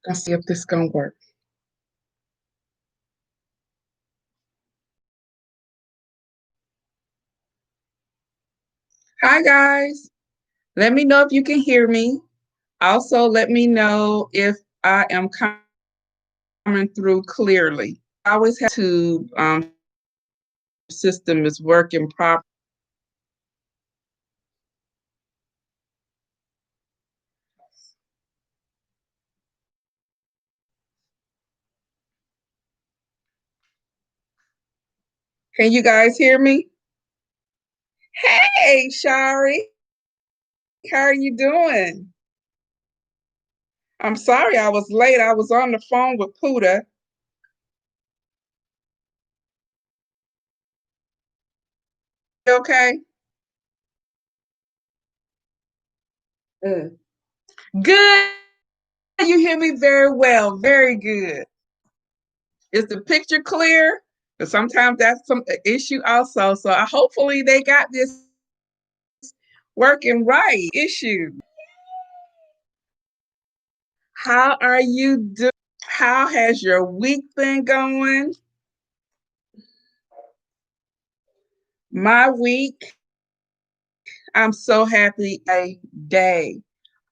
Let's see if this gonna work. Hi guys. Let me know if you can hear me. Also, let me know if I am coming through clearly. I always have to system is working properly. Can you guys hear me? Hey, Shari. How are you doing? I'm sorry I was late. I was on the phone with Puda. Okay. Mm. Good. You hear me very well. Very good. Is the picture clear? Because sometimes that's some issue also. So hopefully they got this working right. Issue. How are you doing? How has your week been going? My week, I'm so happy a day.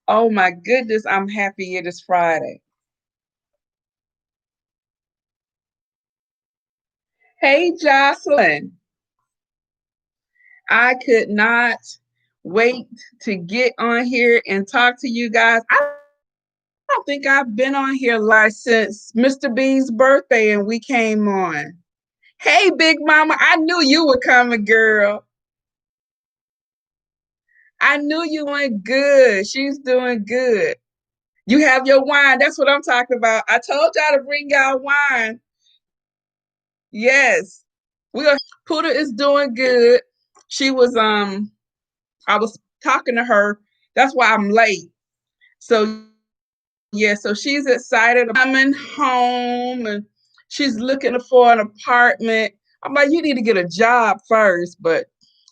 Oh my goodness, I'm happy it is Friday. Hey, Jocelyn. I could not wait to get on here and talk to you guys. I don't think I've been on here live since Mr. B's birthday and we came on. Hey, Big Mama, I knew you were coming, girl. I knew you went good. She's doing good. You have your wine. That's what I'm talking about. I told y'all to bring y'all wine. Yes. We are Puda is doing good. She was I was talking to her. That's why I'm late. So yeah, so she's excited about coming home and she's looking for an apartment. I'm like, you need to get a job first, but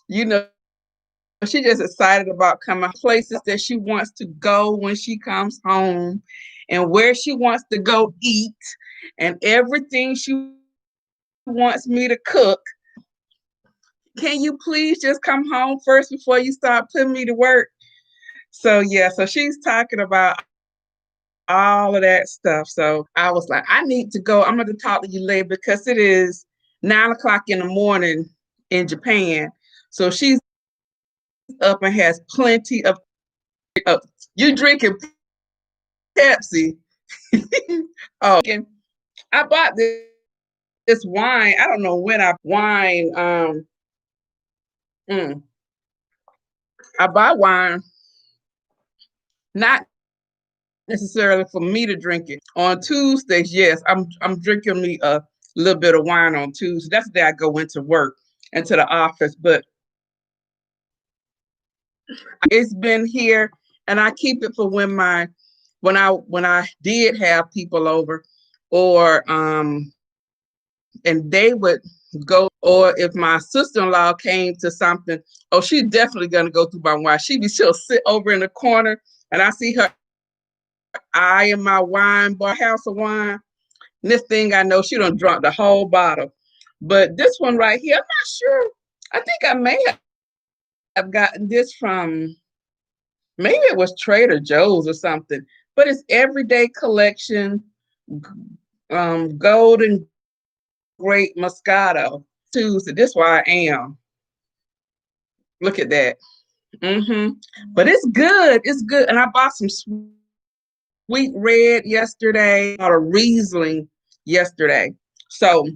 you know, she's just excited about coming places that she wants to go when she comes home and where she wants to go eat and everything she wants me to cook. Can you please just come home first before you start putting me to work? So yeah, so she's talking about all of that stuff. So I was like, I need to go. I'm going to talk to you later because it is 9 o'clock in the morning in Japan. So she's up and has plenty of you drinking Pepsi. Oh, and I bought this wine. I don't know when I wine. Mm, I bought wine, not necessarily for me to drink it. On Tuesdays, yes, I'm drinking me a little bit of wine on Tuesday. That's the day I go into work, into the office. But it's been here, and I keep it for when I did have people over, or and they would go, or if my sister-in-law came to something, oh, she's definitely gonna go through my wine. She'll sit over in the corner, and I see her eye in my wine bar, house of wine. Next thing I know, she done drunk the whole bottle. But this one right here, I'm not sure. I think I may have gotten this from maybe it was Trader Joe's or something. But it's Everyday Collection, Golden Great Moscato. Tuesday. This is where I am. Look at that. But it's good. It's good. And I bought some sweet red yesterday, bought a Riesling yesterday. So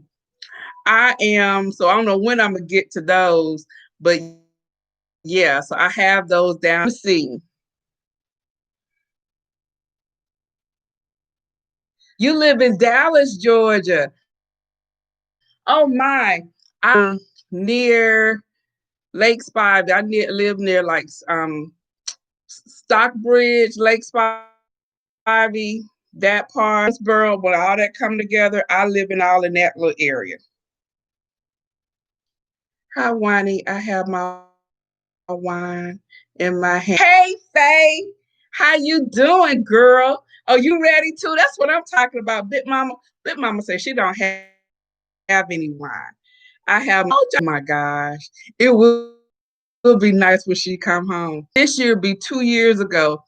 so I don't know when I'm gonna get to those, but yeah, so I have those down. Let's see. You live in Dallas, Georgia. Oh my. I'm near Lake Spivey. Live near like Stockbridge, Lake Spivey, that part, Borough, when all that come together, I live in all in that little area. Hi, Wani. I have my wine in my hand. Hey, Faye, how you doing, girl? Oh, you ready too? That's what I'm talking about. Big Mama. Big Mama says she don't have any wine. I have. Oh my gosh, it will be nice when she come home. This year be 2 years ago,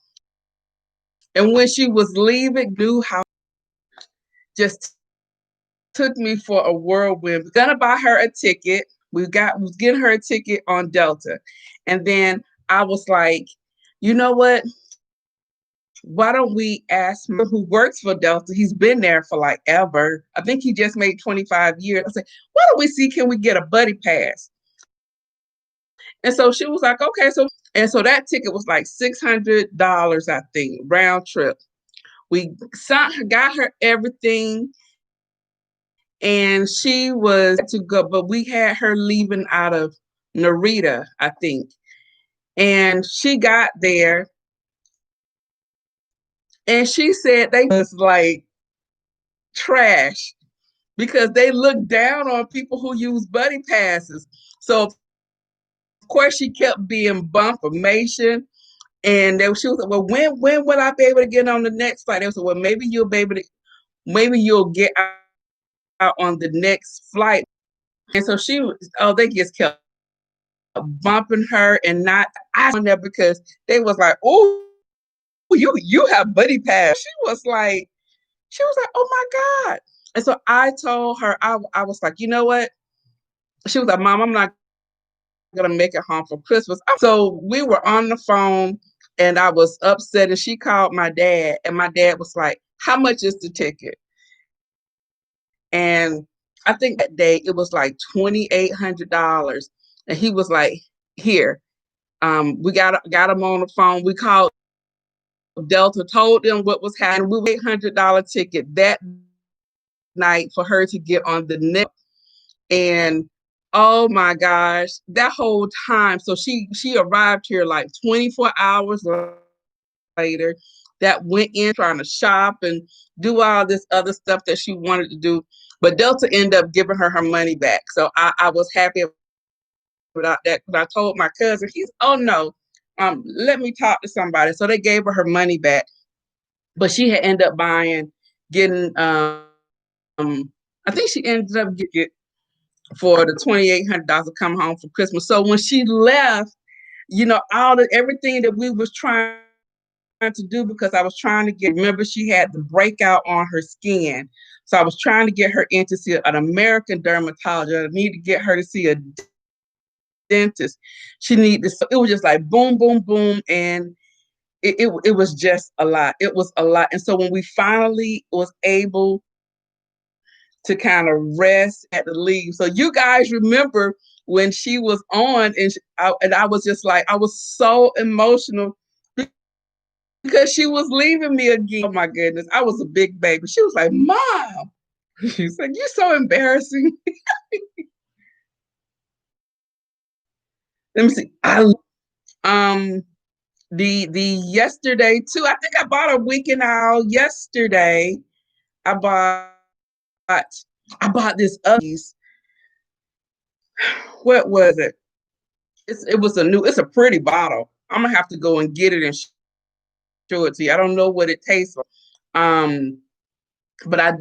and when she was leaving, knew how just took me for a whirlwind. We're gonna buy her a ticket. Was getting her a ticket on Delta, and then I was like, you know what? Why don't we ask him who works for Delta? He's been there for like ever. I think he just made 25 years. I said, why don't we see, can we get a buddy pass? And so she was like, okay. So that ticket was like $600, I think, round trip. We got her everything, and she was to go, but we had her leaving out of Narita, I think. And she got there, and she said they was like trash because they look down on people who use buddy passes. So of course she kept being bumped information. And she was like, well, when will I be able to get on the next flight? They said, well, maybe you'll get out on the next flight. And so they just kept bumping her and not on there because they was like, oh, you have buddy pass. She was like, oh my God. And so I told her, I was like, you know what? She was like, Mom, I'm not gonna make it home for Christmas. So we were on the phone and I was upset, and she called my dad, and my dad was like, how much is the ticket? And I think that day it was like $2,800. And he was like, here, we got him on the phone. We called Delta, told them what was happening. We were $800 ticket that night for her to get on the next. And oh my gosh, that whole time. So she arrived here like 24 hours later. That went in trying to shop and do all this other stuff that she wanted to do. But Delta ended up giving her money back. So I was happy about that, because I told my cousin, oh no, let me talk to somebody. So they gave her money back. But she had ended up getting I think she ended up getting for the $2,800 to come home for Christmas. So when she left, everything that we was trying to do, because I was trying to remember she had the breakout on her skin. So I was trying to get her in to see an American dermatologist. I need to get her to see a dentist. It was just like boom, boom, boom. And it was just a lot. It was a lot. And so when we finally was able to kind of rest at the leave. So you guys remember when she was on, and I was just like, I was so emotional because she was leaving me again. Oh my goodness, I was a big baby. She was like, Mom, she's like, you're so embarrassing. Let me see. The yesterday too. I think I bought a weekend owl yesterday. I bought this what was it? It's a pretty bottle. I'm gonna have to go and get it and show it to you. I don't know what it tastes like. But I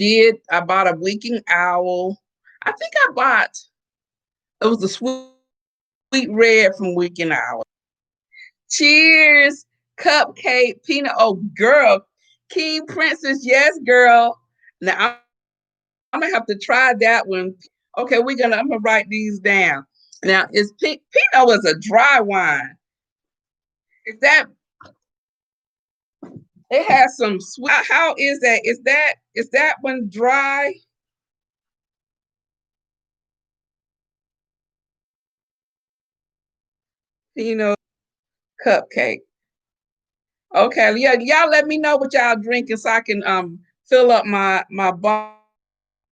bought a Weekend Owl. I think it was a sweet red from Weekend Owl. Cheers, cupcake, peanut. Oh, girl, King Princess, yes, girl. Now I'm gonna have to try that one. Okay, I'm gonna write these down. Now, Pinot was a dry wine. Is that it has some sweet? How is that? Is that one dry? Pinot cupcake. Okay, yeah, y'all let me know what y'all drinking so I can fill up my bar.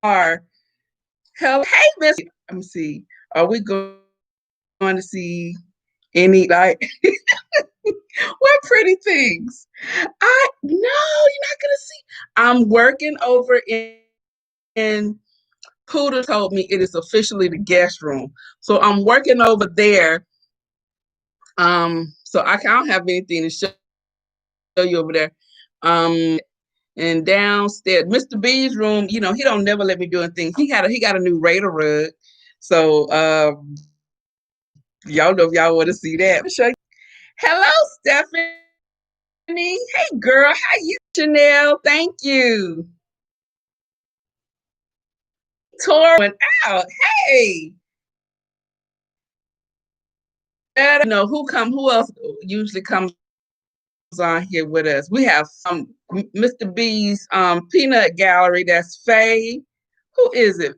Hell, hey, Miss. Let me see. Are we going to see any like what pretty things? No, you're not gonna see. I'm working over in Poodle told me it is officially the guest room. So I'm working over there. So I don't have anything to show you over there. And downstairs, Mr. B's room, you know, he don't never let me do anything. He got a new Raider rug. So y'all know if y'all want to see that. I'll show you. Hello, Stephanie. Hey girl, how you? Chanel, thank you. Tori went out. Hey. You know who else usually comes on here with us? We have Mr. B's peanut gallery. That's Faye. Who is it?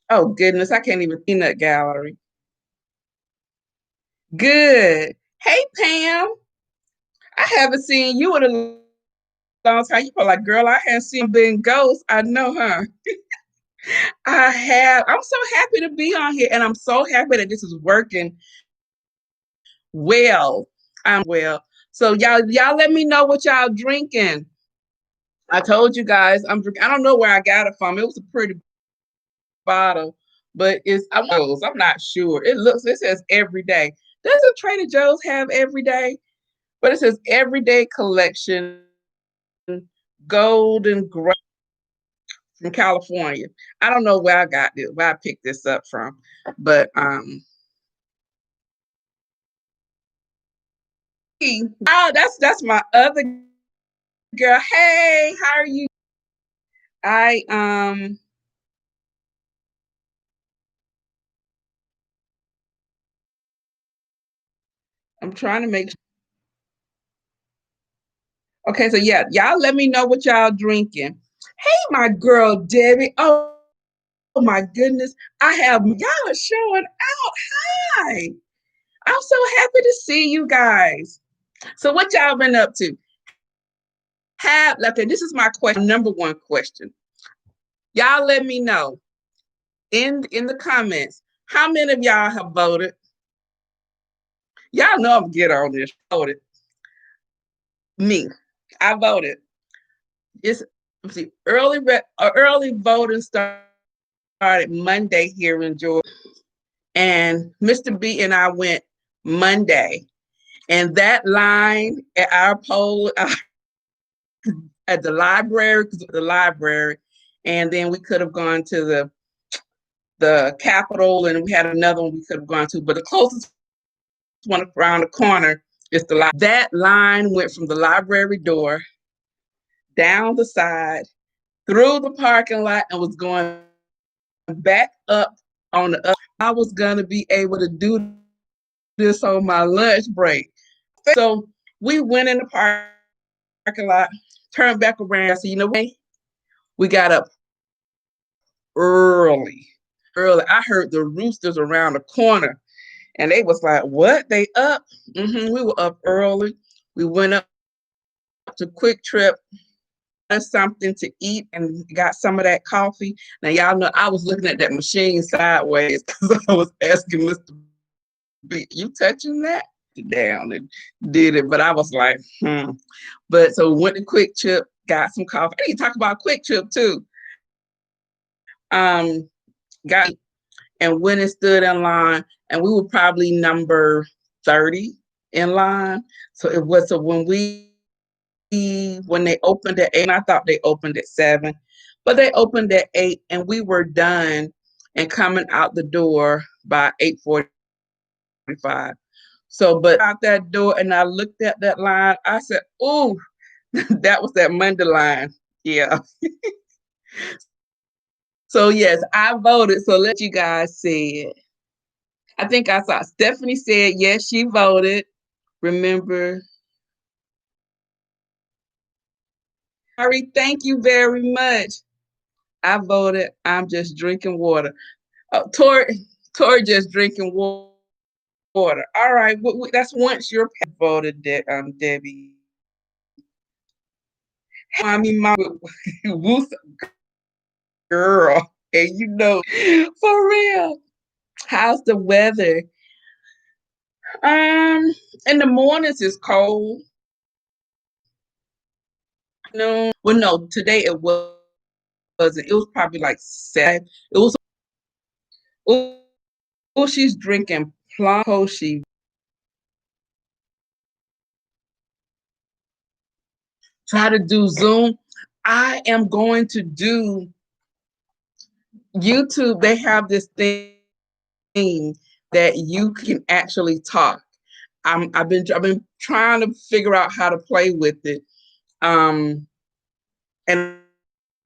Oh goodness, I can't even peanut gallery. Good. Hey Pam. I haven't seen you in a long time. You were like, girl, I haven't seen been ghost. I know, huh? I have. I'm so happy to be on here, and I'm so happy that this is working well. I'm well. So y'all let me know what y'all drinking. I told you guys I'm drinking. I don't know where I got it from. It was a pretty bottle, but I'm not sure. It says every day. Doesn't Trader Joe's have every day? But it says everyday collection, gold and gray from California. I don't know where I got this, where I picked this up from, but oh, that's my other girl. Hey, how are you? I I'm trying to make. Okay, so yeah, y'all let me know what y'all drinking. Hey, my girl Debbie. Oh my goodness, y'all are showing out. Hi, I'm so happy to see you guys. So what y'all been up to? Okay, this is my question, number one question. Y'all let me know in the comments how many of y'all have voted. Y'all know I'm get on this. Voted me. I voted. It's let's see, early voting started Monday here in Georgia, and Mr. B and I went Monday, and that line at our poll at the library, and then we could have gone to the Capitol, and we had another one we could have gone to, but the closest one around the corner is the library. That line went from the library door down the side through the parking lot and was going back up on the other. I was gonna be able to do this on my lunch break. So we went in the parking lot, turned back around. So you know what? We got up early. Early. I heard the roosters around the corner, and they was like, "What? They up?" We were up early. We went up to Quick Trip, something to eat, and got some of that coffee. Now y'all know I was looking at that machine sideways because I was asking Mr. B, "You touching that?" Down and did it, but I was like, But so went to Quick Trip, got some coffee. I need to talk about Quick Trip too. Got and went and stood in line, and we were probably number 30 in line. So it was so when they opened at 8, and I thought they opened at 7, but they opened at 8, and we were done and coming out the door by 8:45. So, but out that door, and I looked at that line, I said, "Oh, that was that Monday line." Yeah. So yes, I voted. So let you guys see it. I think I saw Stephanie said yes, she voted. Remember, Ari, thank you very much. I voted. I'm just drinking water. Tori just drinking water. All right, that's once your voted, Debbie. I mean, my girl, and you know, for real. How's the weather? In the mornings it's cold. No, well, no, today it wasn't. It was probably like 7. It was. Oh, she's drinking plum. She try to do Zoom. I am going to do YouTube. They have this thing that you can actually talk. I've been trying to figure out how to play with it. And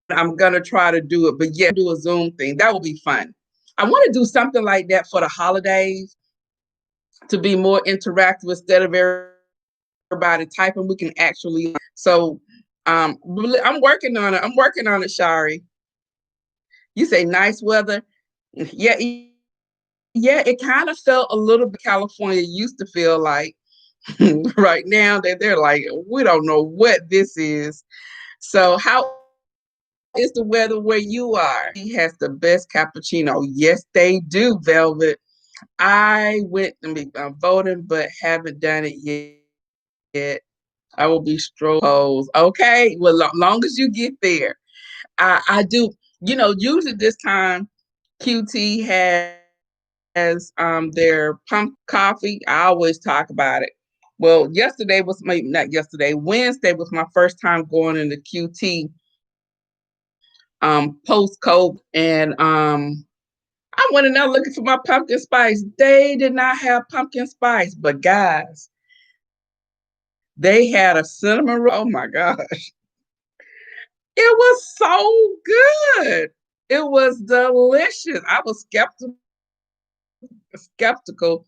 I'm gonna try to do it, but yeah, do a Zoom thing. That will be fun. I want to do something like that for the holidays to be more interactive instead of everybody typing. We can actually I'm working on it. I'm working on it, Shari. You say nice weather. Yeah, yeah, it kind of felt a little bit California used to feel like. Right now that they're like, we don't know what this is. So how is the weather where you are? He has the best cappuccino. Yes, they do, Velvet. I went to be voting, but haven't done it yet. I will be polls. Okay, well, long as you get there, I do. Usually this time, QT has their pump coffee. I always talk about it. Well, yesterday was maybe not yesterday. Wednesday was my first time going into QT post COVID, and I went in there looking for my pumpkin spice. They did not have pumpkin spice, but guys, they had a cinnamon roll. Oh my gosh. It was so good. It was delicious. I was skeptical.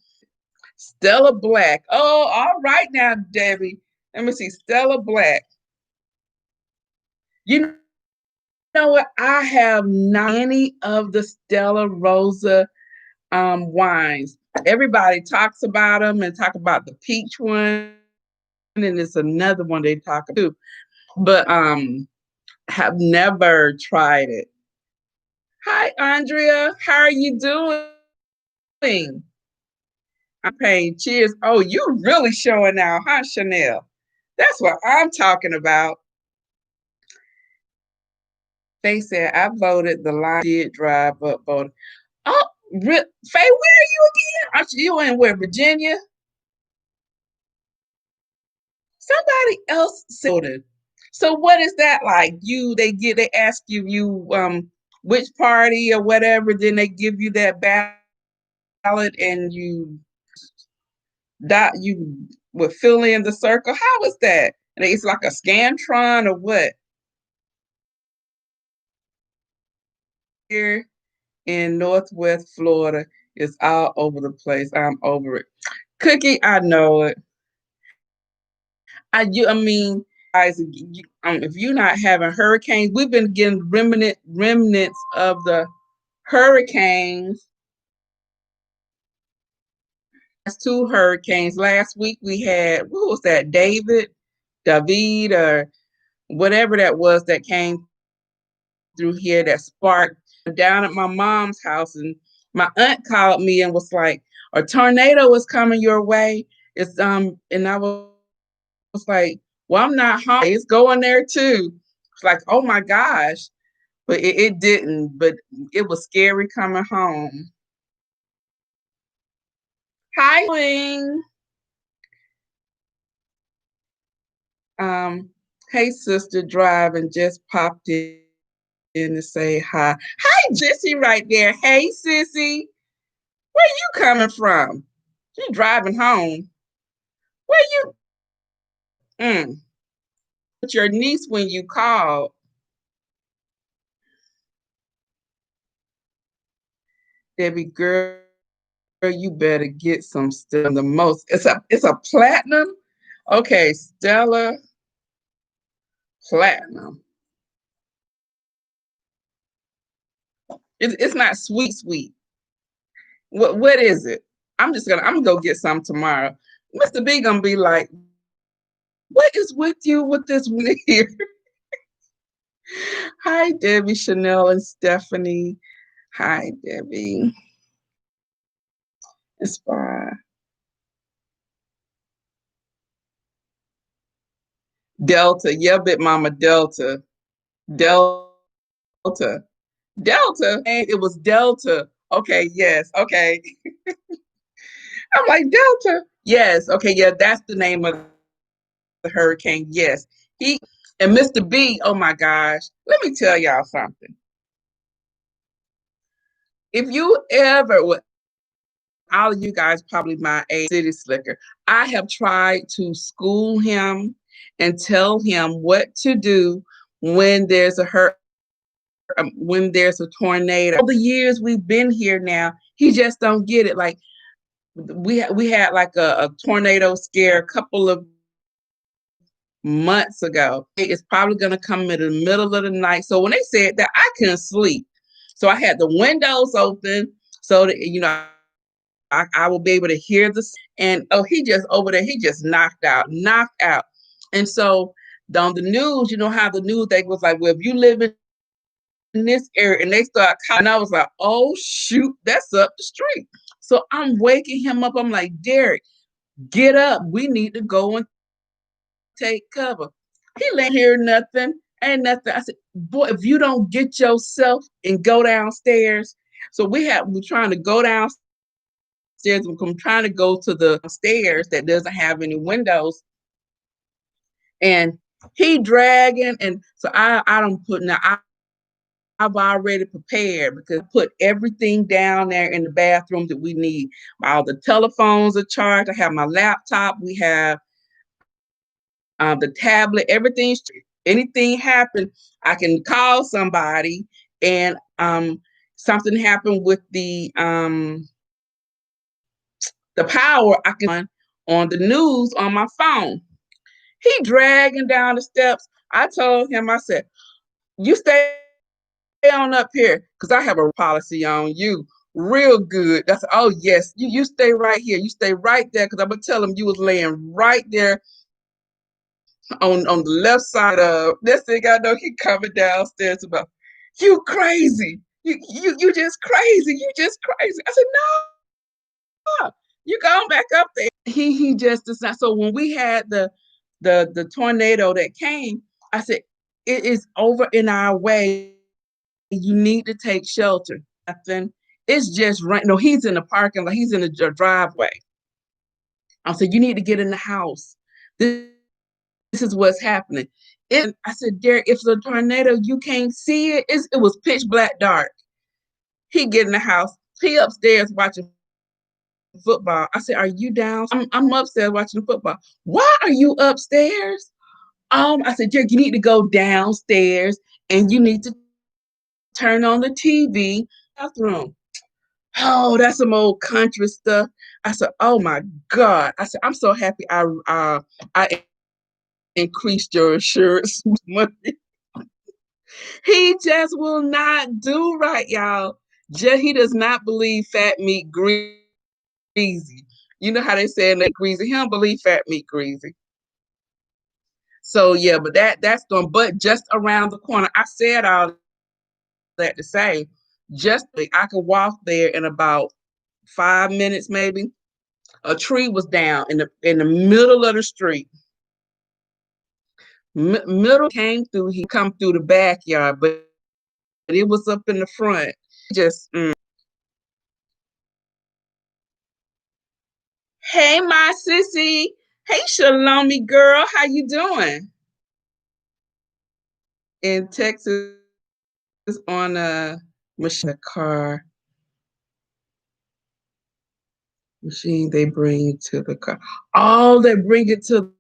Stella Black. Oh, all right now, Debbie. Let me see. Stella Black. You know what? I have not any of the Stella Rosa wines. Everybody talks about them and talk about the peach one, and it's another one they talk about, but have never tried it. Hi, Andrea. How are you doing? I'm paying cheers. Oh, you really showing out, huh, Chanel? That's what I'm talking about. They said I voted. The line did drive up voted. Oh, Faye, where are you again? Aren't you in where, Virginia? Somebody else voted. So what is that like? They ask you which party or whatever, then they give you that ballot and you would fill in the circle. How is that? And it's like a Scantron or what? Here in Northwest Florida, it's all over the place. I'm over it. Cookie, I know it. I mean, guys, if you're not having hurricanes, we've been getting remnants of the hurricanes. Last two hurricanes. Last week we had, what was that? David, or whatever that was that came through here that sparked down at my mom's house, and my aunt called me and was like, a tornado is coming your way. And I was like, well, I'm not home. It's going there too. It's like, oh my gosh. But it didn't, but it was scary coming home. Hi, Wing. Um, hey, sister, driving, just popped in to say hi. Hi, Jissy, right there. Hey, sissy, where you coming from? You driving home? Where you? With your niece when you called. Debbie, girl, you better get some still the most. It's a platinum. Okay, Stella Platinum. It's not sweet. What is it? I'm gonna go get some tomorrow. Mr. B gonna be like, what is with you with this one here? Hi, Debbie, Chanel, and Stephanie. Hi, Debbie. It's fine. Delta, yeah, Big Mama Delta. Delta. Delta. And it was Delta. Okay, yes. Okay. I'm like, Delta. Yes. Okay, yeah, that's the name of the hurricane. Yes. And Mr. B, oh my gosh, let me tell y'all something. If you ever, well, all of you guys probably my age, city slicker, I have tried to school him and tell him what to do when there's a when there's a tornado. All the years we've been here now, he just don't get it. Like we had like a tornado scare a couple of months ago. It's probably going to come in the middle of the night. So when they said that, I couldn't sleep. So I had the windows open so that, I will be able to hear this. And oh, he just over there, he just knocked out. And so on the news, you know how the news, they was like, well, if you live in this area, and they start calling, and I was like, oh shoot, that's up the street. So I'm waking him up. I'm like, Derek, get up. We need to go and take cover. He ain't hear nothing. Ain't nothing. I said, boy, if you don't get yourself and go downstairs. So we're trying to go downstairs. I'm trying to go to the stairs that doesn't have any windows. And he dragging. And so I don't put now. I've already prepared because I put everything down there in the bathroom that we need. All the telephones are charged. I have my laptop. We have the tablet, everything. Anything happen, I can call somebody, and something happened with the power. I can on the news on my phone. He dragging down the steps. I told him, I said, you stay on up here because I have a policy on you. Real good. That's oh yes, you stay right here. You stay right there because I'm gonna tell him you was laying right there on the left side of this thing. I know he coming downstairs about you crazy. You just crazy. You just crazy. I said, no, you going back up there. He just decided. So when we had the tornado that came, I said, it is over in our way. You need to take shelter. Nothing. It's just right. No, he's in the parking lot. He's in the driveway. I said, you need to get in the house. This is what's happening. I said, Derek, if it's a tornado, you can't see it. It was pitch black dark. He get in the house. He upstairs watching football. I said, are you down? I'm upstairs watching football. Why are you upstairs? I said, Derek, you need to go downstairs and you need to turn on the TV bathroom. Oh, that's some old country stuff. I said, oh my God. I said, I'm so happy I increased your insurance money. He just will not do right, y'all. He does not believe fat meat greasy. You know how they say that greasy. He don't believe fat meat greasy. So yeah, but that's going. But just around the corner, I said all that to say, just I could walk there in about 5 minutes, maybe. A tree was down in the middle of the street. Middle came through. He come through the backyard, but it was up in the front. Just Hey, my sissy. Hey, Shalomi girl, how you doing? In Texas, on a machine car machine, they bring to the car. Oh, they bring it to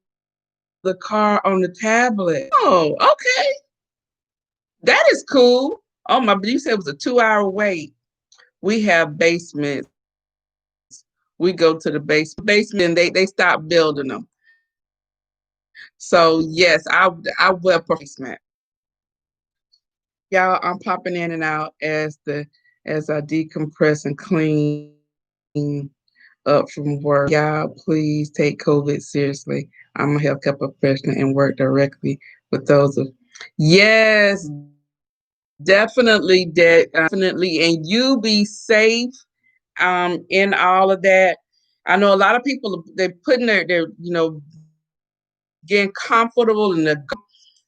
the car on the tablet. Oh, okay, that is cool. Oh my, you said it was a 2-hour wait. We have basements. We go to the basement, and they stop building them. So yes, I will basement. Y'all, I'm popping in and out as I decompress and clean up from work. Y'all, please take COVID seriously. I'm a healthcare professional and work directly with those of yes, definitely, definitely, and you be safe in all of that. I know a lot of people they're putting their getting comfortable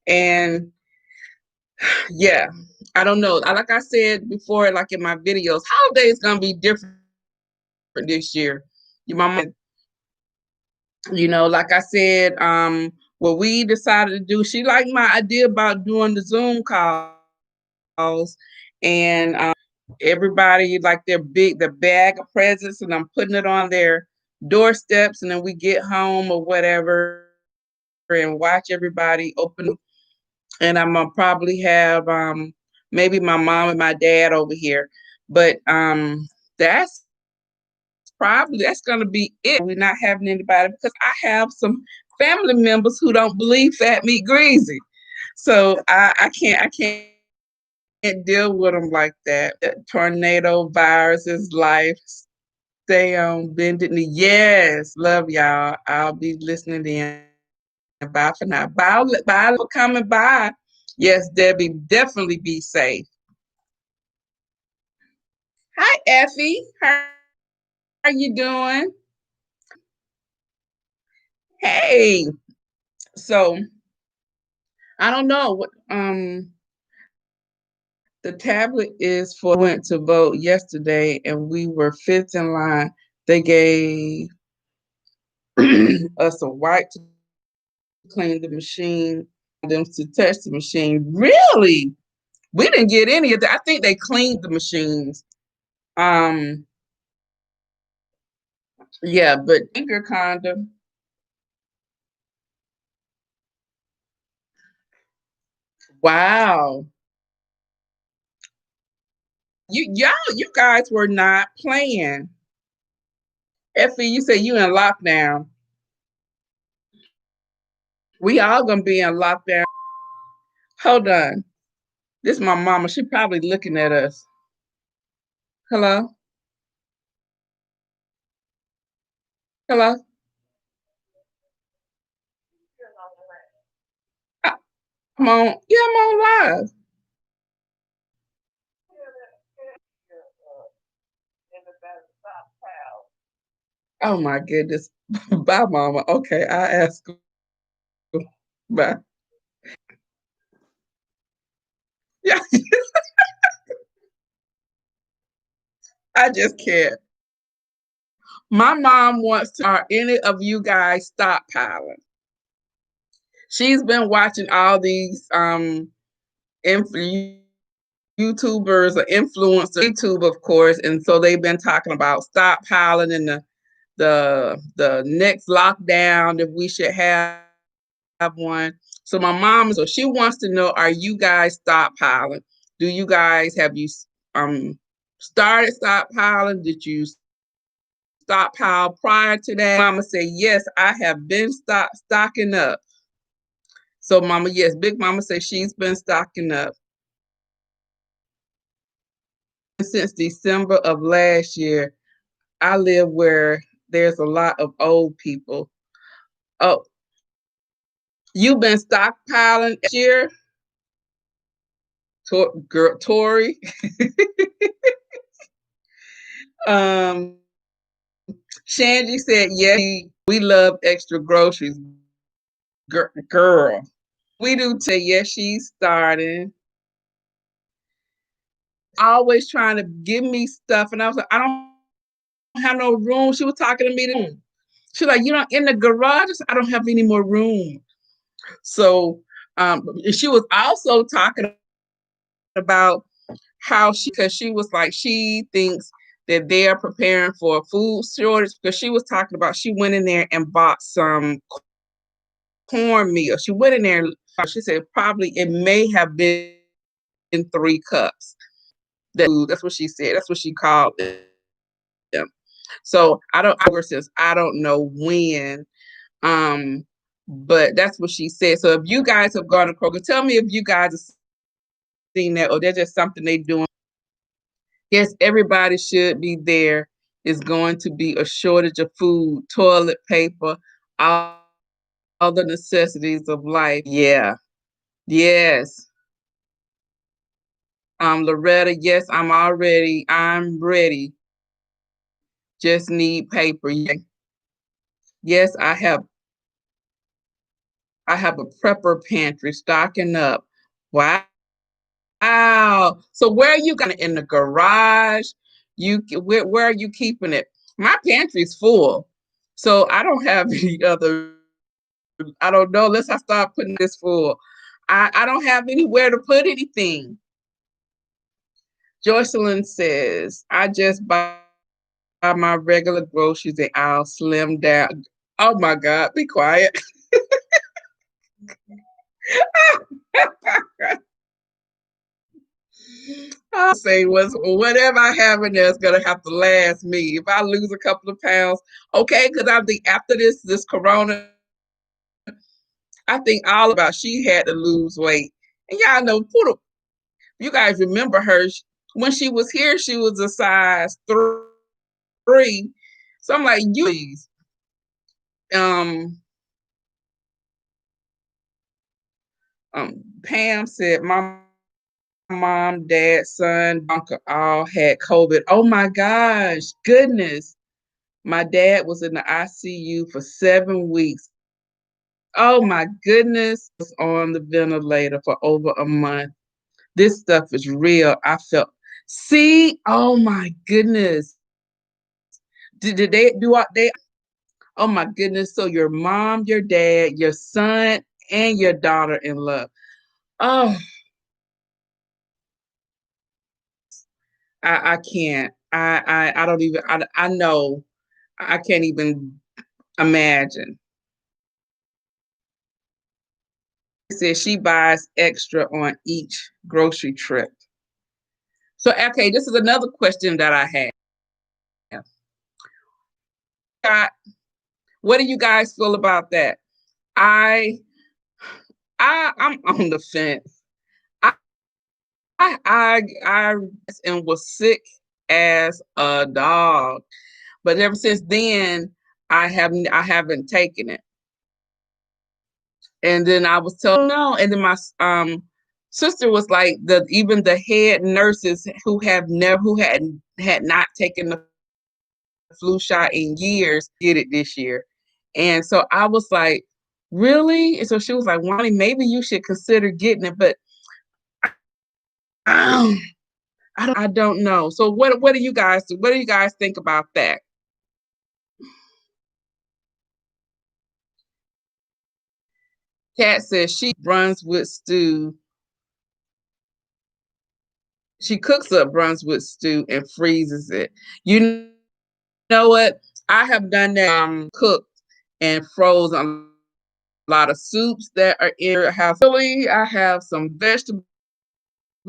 and yeah, I don't know. Like I said before, like in my videos, holiday is gonna be different this year. Your mama, like I said, what we decided to do, she liked my idea about doing the Zoom calls, and everybody like the bag of presents, and I'm putting it on their doorsteps, and then we get home or whatever and watch everybody open. And I'm gonna probably have maybe my mom and my dad over here, but that's that's gonna be it. We're not having anybody because I have some family members who don't believe fat meat greasy, so I can't deal with them like that. That tornado virus is life. Stay on bended knee. Yes, love y'all. I'll be listening in. Bye for now. Bye for coming by. Yes, Debbie, definitely be safe. Hi, Effie. How are you doing? Hey. So I don't know what the tablet is for. Went to vote yesterday and we were fifth in line. They gave us a wipe to clean the machine, them to touch the machine. Really? We didn't get any of that. I think they cleaned the machines. Um, yeah, but finger condom. Wow. You guys were not playing. Effie, you said you in lockdown. We all gonna be in lockdown. Hold on. This is my mama. She probably looking at us. Hello? Hello? Uh, I'm on. Yeah, I'm on live. Oh my goodness. Bye, mama. Okay, I ask. Bye. Yeah, I just can't. My mom wants to. Are any of you guys stockpiling? She's been watching all these YouTubers or influencers, YouTube, of course, and so they've been talking about stockpiling and the next lockdown if we should have one. So my mom, so she wants to know: are you guys stockpiling? Do you guys have you started stockpiling? Did you stockpile prior to that? Mama said, yes, I have been stocking up. So mama, yes, big mama says she's been stocking up since December of last year. I live where there's a lot of old people. Oh, you've been stockpiling this year, girl, Tori. um, Shandy said, yes, we love extra groceries. Girl, we do say, yes, she's starting. Always trying to give me stuff. And I was like, I don't have no room. She was talking to me. She's like, you know, in the garage, I don't have any more room. So she was also talking about how because she was like, she thinks that they're preparing for a food shortage because she was talking about she went in there and bought some cornmeal. She went in there, she said probably it may have been 3 cups. That's what she said. That's what she called it. So I don't know when. Um, but that's what she said. So if you guys have gone to Kroger, tell me if you guys have seen that or that's just something they doing. Yes, everybody should be there. Is going to be a shortage of food, toilet paper, all the necessities of life. Yeah. Yes. Loretta, yes, I'm ready. Just need paper. Yes, I have a prepper pantry stocking up. Wow. Wow. So where are you gonna in the garage? Where are you keeping it? My pantry's full. So I don't have any other I don't know unless I start putting this full. I don't have anywhere to put anything. Jocelyn says, I just buy my regular groceries and I'll slim down. Oh my God, be quiet. I'll say whatever I have in there is gonna have to last me. If I lose a couple of pounds, okay, because I think after this corona, I think all about she had to lose weight. And y'all know, you guys remember her when she was here, she was a size 3. So I'm like, you um Pam said my mom, dad, son, uncle all had COVID. Oh my gosh, goodness. My dad was in the ICU for 7 weeks. Oh my goodness, was on the ventilator for over a month. This stuff is real. I felt, see, oh my goodness. Did they do what they, oh my goodness. So your mom, your dad, your son, and your daughter in love. Oh, I can't. I don't even, I know. I can't even imagine. It says she buys extra on each grocery trip. So, okay, this is another question that I have. What do you guys feel about that? I, I'm on the fence. I, I and was sick as a dog, but ever since then, I haven't taken it. And then I was told no, and then my sister was like even the head nurses who had not taken the flu shot in years did it this year. And so I was like, really? And so she was like, Wani, maybe you should consider getting it, but um, I don't know. So what do you guys do? What do you guys think about that? Kat says she Brunswick stew. She cooks up Brunswick stew and freezes it. You know what? I have done that. Cooked and frozen a lot of soups that are in your house. Really, I have some vegetable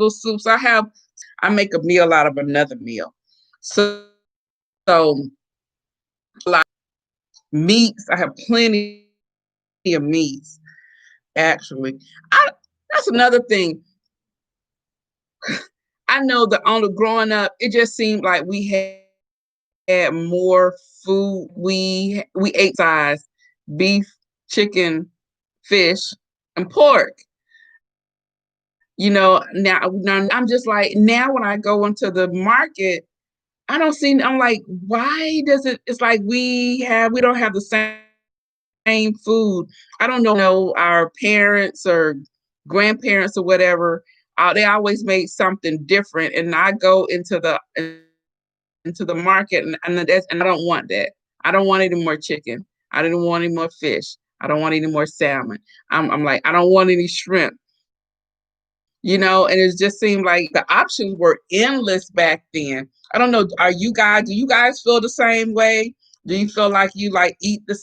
soups. I make a meal out of another meal. So like meats, I have plenty of meats. Actually, I that's another thing. I know that on the growing up, it just seemed like we had more food. We ate size beef, chicken, fish, and pork. Now I'm just like now when I go into the market, I don't see. I'm like, why does it? It's like we don't have the same food. I don't know our parents or grandparents or whatever. They always made something different, and I go into the market and I don't want that. I don't want any more chicken. I didn't want any more fish. I don't want any more salmon. I'm like I don't want any shrimp. And it just seemed like the options were endless back then. I don't know. Do you guys feel the same way? Do you feel like you like eat the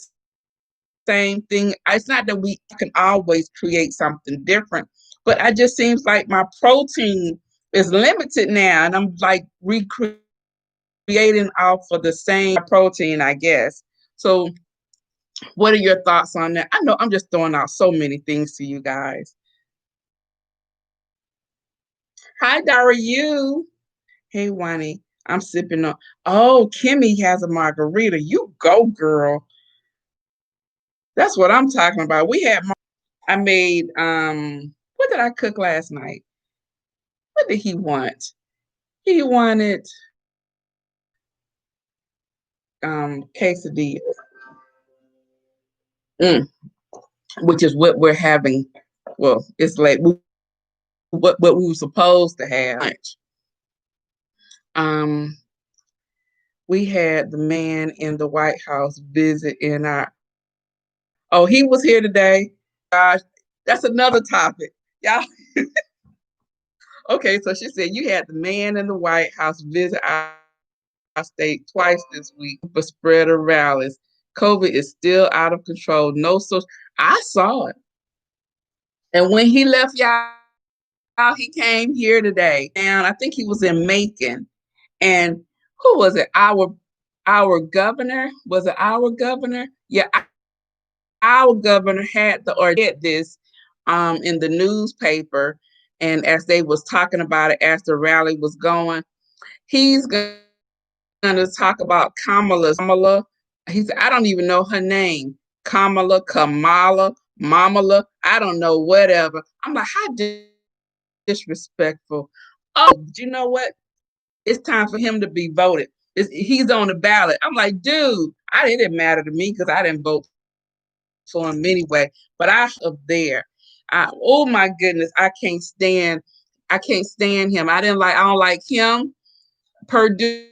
same thing? It's not that we can always create something different, but it just seems like my protein is limited now, and I'm like recreating off of the same protein, I guess. So, what are your thoughts on that? I know I'm just throwing out so many things to you guys. Hi, Dara, you. Hey, Wani, I'm sipping on. Oh, Kimmy has a margarita. You go, girl. That's what I'm talking about. I made what did I cook last night? What did he want? He wanted quesadilla, mm, which is what we're having. Well, it's like what we were supposed to have lunch. Um, we had the man in the White House visit in our Oh, he was here today. Gosh, that's another topic. Y'all. Okay, so she said you had the man in the White House visit our state twice this week for spreader rallies. COVID is still out of control. No social. I saw it. And when he left y'all, he came here today. And I think he was in Macon. And who was it? Our governor? Was it our governor? Yeah, our governor had the or did this in the newspaper. And as they was talking about it as the rally was going, he's going to talk about Kamala. He said, I don't even know her name. Kamala, Mamala. I don't know, whatever. I'm like, how disrespectful. Oh, you know what? It's time for him to be voted. He's on the ballot. I'm like, dude, it didn't matter to me because I didn't vote for him anyway. But I up there. Oh my goodness, I can't stand him. I don't like him, Purdue,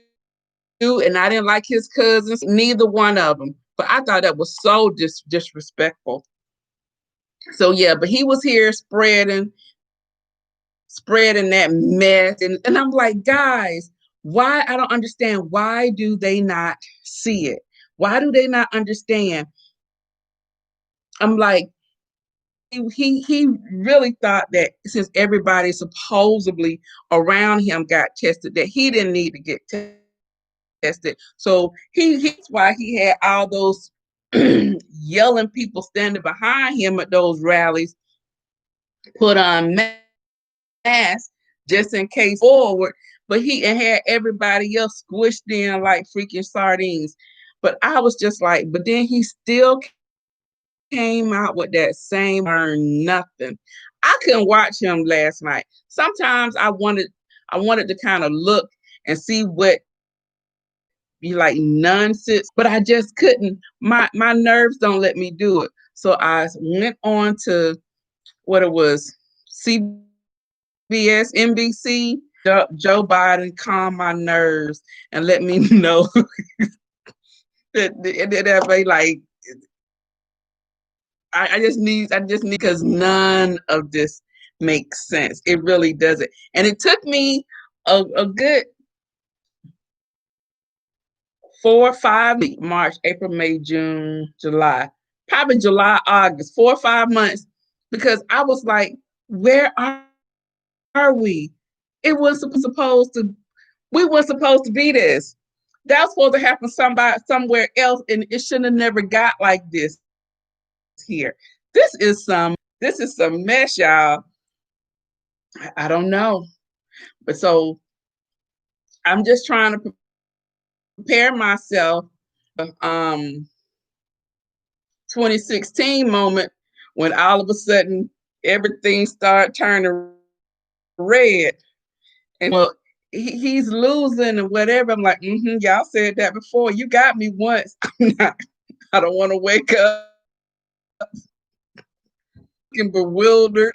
and I didn't like his cousins, neither one of them. But I thought that was so disrespectful. So yeah, but he was here spreading that mess. And I'm like, guys, why? I don't understand. Why do they not see it? Why do they not understand? I'm like, he really thought that since everybody supposedly around him got tested, that he didn't need to get tested. So he's why he had all those yelling people standing behind him at those rallies, put on masks just in case forward, but he had everybody else squished in like freaking sardines. But I was just like, but then he still came out with that same nothing. I couldn't watch him last night. Sometimes I wanted to kind of look and see what be like nonsense, but I just couldn't. My nerves don't let me do it. So I went on to what it was, CBS, NBC. Joe Biden calmed my nerves and let me know that everybody like I just need because none of this makes sense. It really doesn't. And it took me a good 4 or 5 weeks, March, April, May, June, July, probably July, August, 4 or 5 months, because I was like, where are we? It was supposed to, we weren't supposed to be this. That was supposed to happen somewhere else, and it shouldn't have never got like this here. This is some mess, y'all. I don't know. But so I'm just trying to prepare myself. Um 2016 moment when all of a sudden everything started turning red. And well, he's losing and whatever. I'm like, y'all said that before. You got me once. I don't want to wake up and bewildered.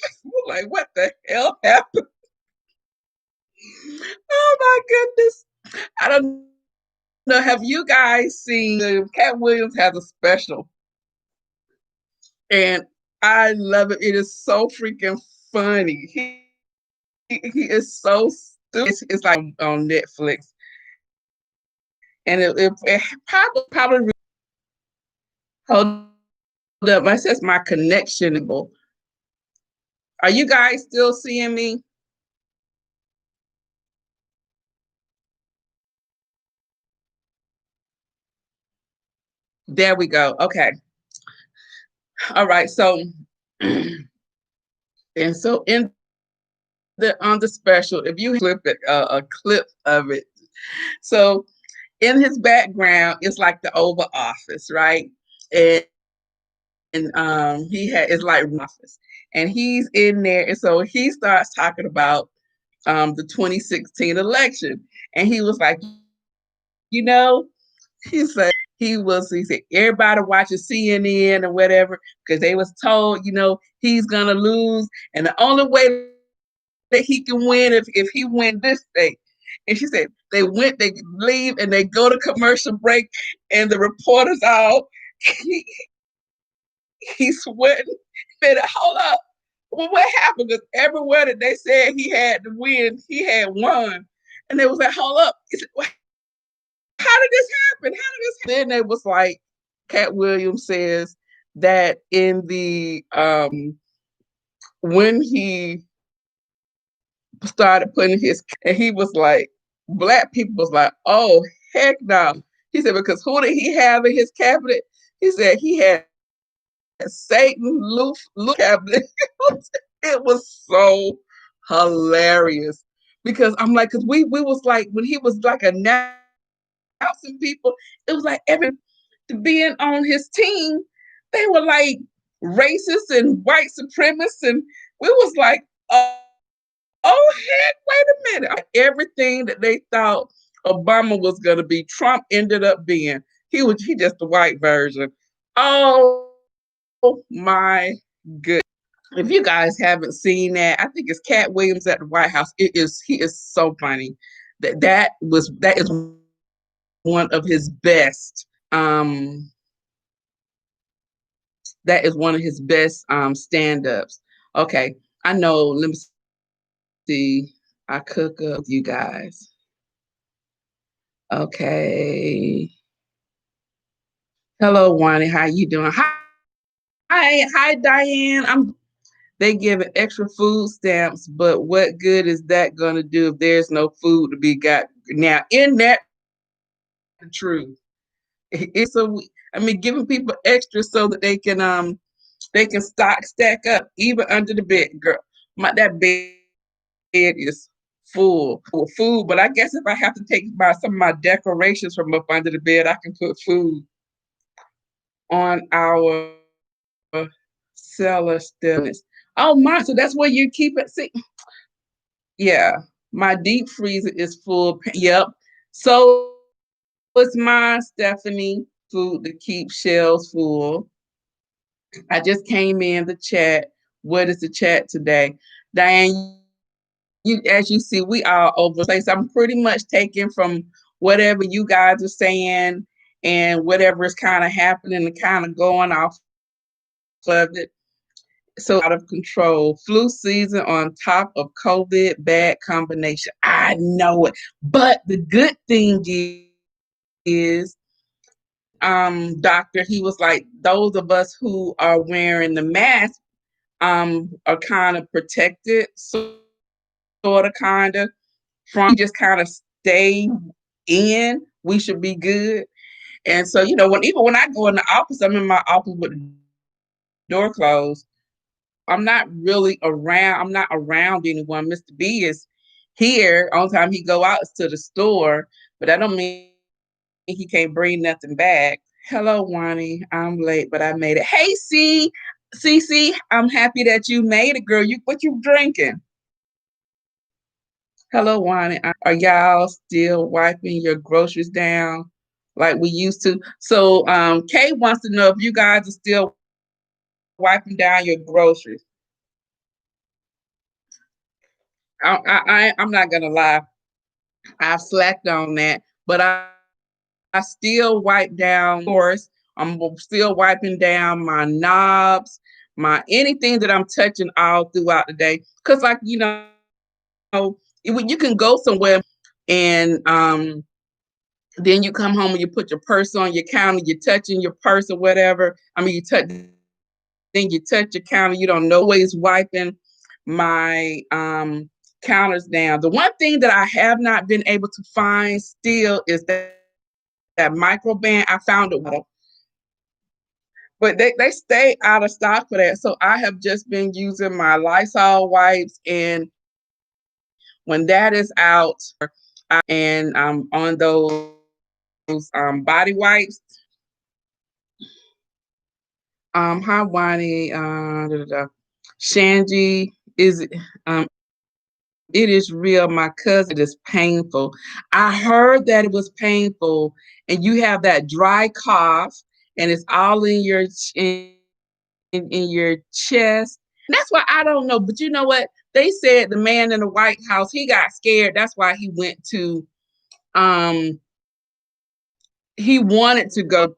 Like, what the hell happened? Oh my goodness. I don't know. Have you guys seen Cat Williams has a special? And I love it. It is so freaking funny. He is so stupid. It's like on Netflix. And it probably hold up. That says my connection. Are you guys still seeing me? There we go. Okay. All right. So and so in the on the special, if you flip it, a clip of it. So in his background, it's like the Oval Office, right? And he had it's like office, and he's in there, and so he starts talking about the 2016 election, and he was like, you know, he said he said everybody watching CNN or whatever because they was told, he's gonna lose, and the only way that he can win if he win this state. And she said they leave and they go to commercial break, and the reporters all he's sweating. Said, hold up. Well, what happened? Because everywhere that they said he had to win, he had won. And they was like, hold up. He said, well, how did this happen? How did this happen? Then they was like, Cat Williams says that in the when he started putting his, and he was like, black people was like, oh heck no. He said, because who did he have in his cabinet? He said he had Satan Luke cabinet. It was so hilarious because I'm like, because we was like when he was like announcing people, it was like every being on his team, they were like racist and white supremacists, and we was like, oh heck, wait a minute. Everything that they thought Obama was gonna be, Trump ended up being. He just the white version. Oh my goodness. If you guys haven't seen that, I think it's Cat Williams at the White House. He is so funny. That is one of his best. That is one of his best stand-ups. Okay, I know. Let me see. I cook up with you guys. Okay. Hello, Wani. How you doing? Hi, Diane. They give extra food stamps, but what good is that going to do if there's no food to be got? Now, in that the truth, it's a. I mean, giving people extra so that they can stack up even under the bed, girl. That bed is full of food, but I guess if I have to take some of my decorations from up under the bed, I can put food on our cellar stillness. Oh my, so that's where you keep it. See, yeah, my deep freezer is full. Yep. So it's mine, Stephanie. Food to keep shelves full. I just came in the chat. What is the chat today? Diane, as you see, we are over the place. I'm pretty much taking from whatever you guys are saying and whatever is kind of happening and kind of going off of it. So out of control. Flu season on top of COVID, bad combination. I know it. But the good thing is, doctor, he was like, those of us who are wearing the mask are kind of protected, sort of kind of from just kind of stay in, we should be good. And so, even when I go in the office, I'm in my office with the door closed. I'm not really around. I'm not around anyone. Mr. B is here. Only time he go out is to the store, but that don't mean he can't bring nothing back. Hello, Wani. I'm late, but I made it. Hey, Cece, I'm happy that you made it, girl. What you drinking? Hello, Wani. Are y'all still wiping your groceries down like we used to? So, Kay wants to know if you guys are still wiping down your groceries. I'm not gonna lie. I've slacked on that, but I still wipe down. Of course, I'm still wiping down my knobs, my anything that I'm touching all throughout the day. Cause like you can go somewhere and then you come home and you put your purse on your counter, you're touching your purse or whatever. I mean, then you touch your counter. You don't know always wiping my counters down. The one thing that I have not been able to find still is that microban. I found it, but they stay out of stock for that. So I have just been using my Lysol wipes, and when that is out, and on those body wipes. Hi, Wani. Shanji, it is real. My cousin, it is painful. I heard that it was painful, and you have that dry cough, and it's all in your chest. And that's why I don't know. But you know what? They said the man in the White House, he got scared. That's why he went to he wanted to go.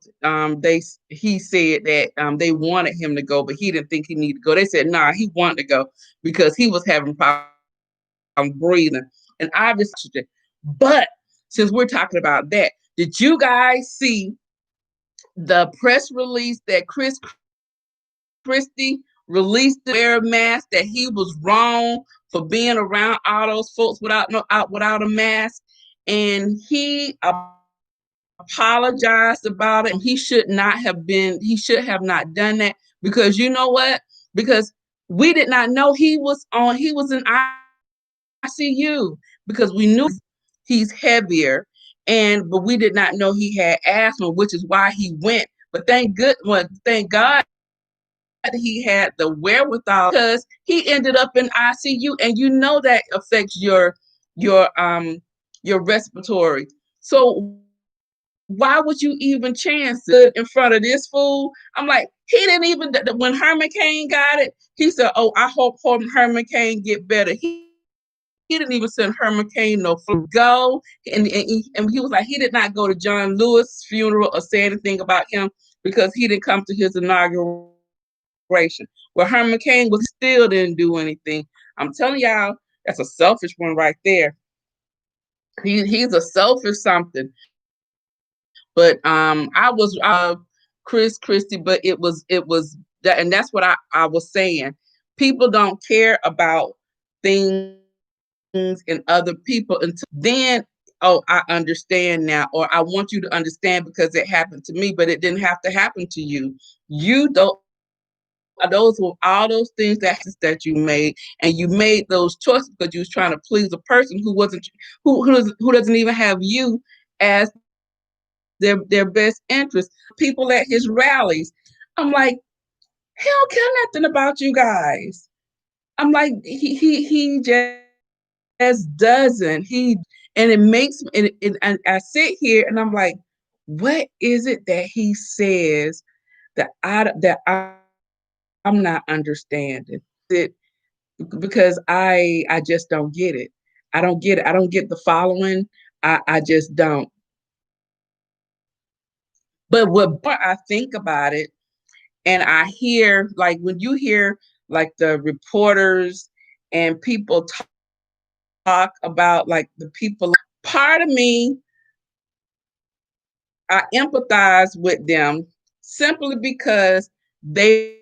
He said that they wanted him to go, but he didn't think he needed to go. They said, nah, he wanted to go because he was having problems breathing. And obviously, but since we're talking about that, did you guys see the press release that Chris Christie released the wear mask, that he was wrong for being around all those folks without a mask, and he apologized about it. He should have not done that, because you know what? Because we did not know he was in ICU, because we knew he's heavier, but we did not know he had asthma, which is why he went. But thank God he had the wherewithal, because he ended up in ICU, and you know that affects your respiratory. So why would you even chance it in front of this fool? I'm like, he didn't even, when Herman Cain got it, he said, oh, I hope Herman Cain get better. He didn't even send Herman Cain no go. And he was like, he did not go to John Lewis' funeral or say anything about him because he didn't come to his inauguration. Well, Herman Cain still didn't do anything. I'm telling y'all, that's a selfish one right there. He's a selfish something. But I was Chris Christie, but it was that, and that's what I was saying. People don't care about things in other people until then. Oh, I understand now, or I want you to understand because it happened to me, but it didn't have to happen to you. You don't. Those were all those things that you made, and you made those choices because you was trying to please a person who wasn't who doesn't even have you as their best interest. People at his rallies, I'm like, he don't care nothing about you guys. I'm like, he just doesn't. And it makes and I sit here and I'm like, what is it that he says I'm not understanding it? Because I just don't get it. I don't get it. I don't get the following. I just don't. But what more I think about it, and I hear, like, when you hear like the reporters and people talk about like the people, part of me, I empathize with them simply because they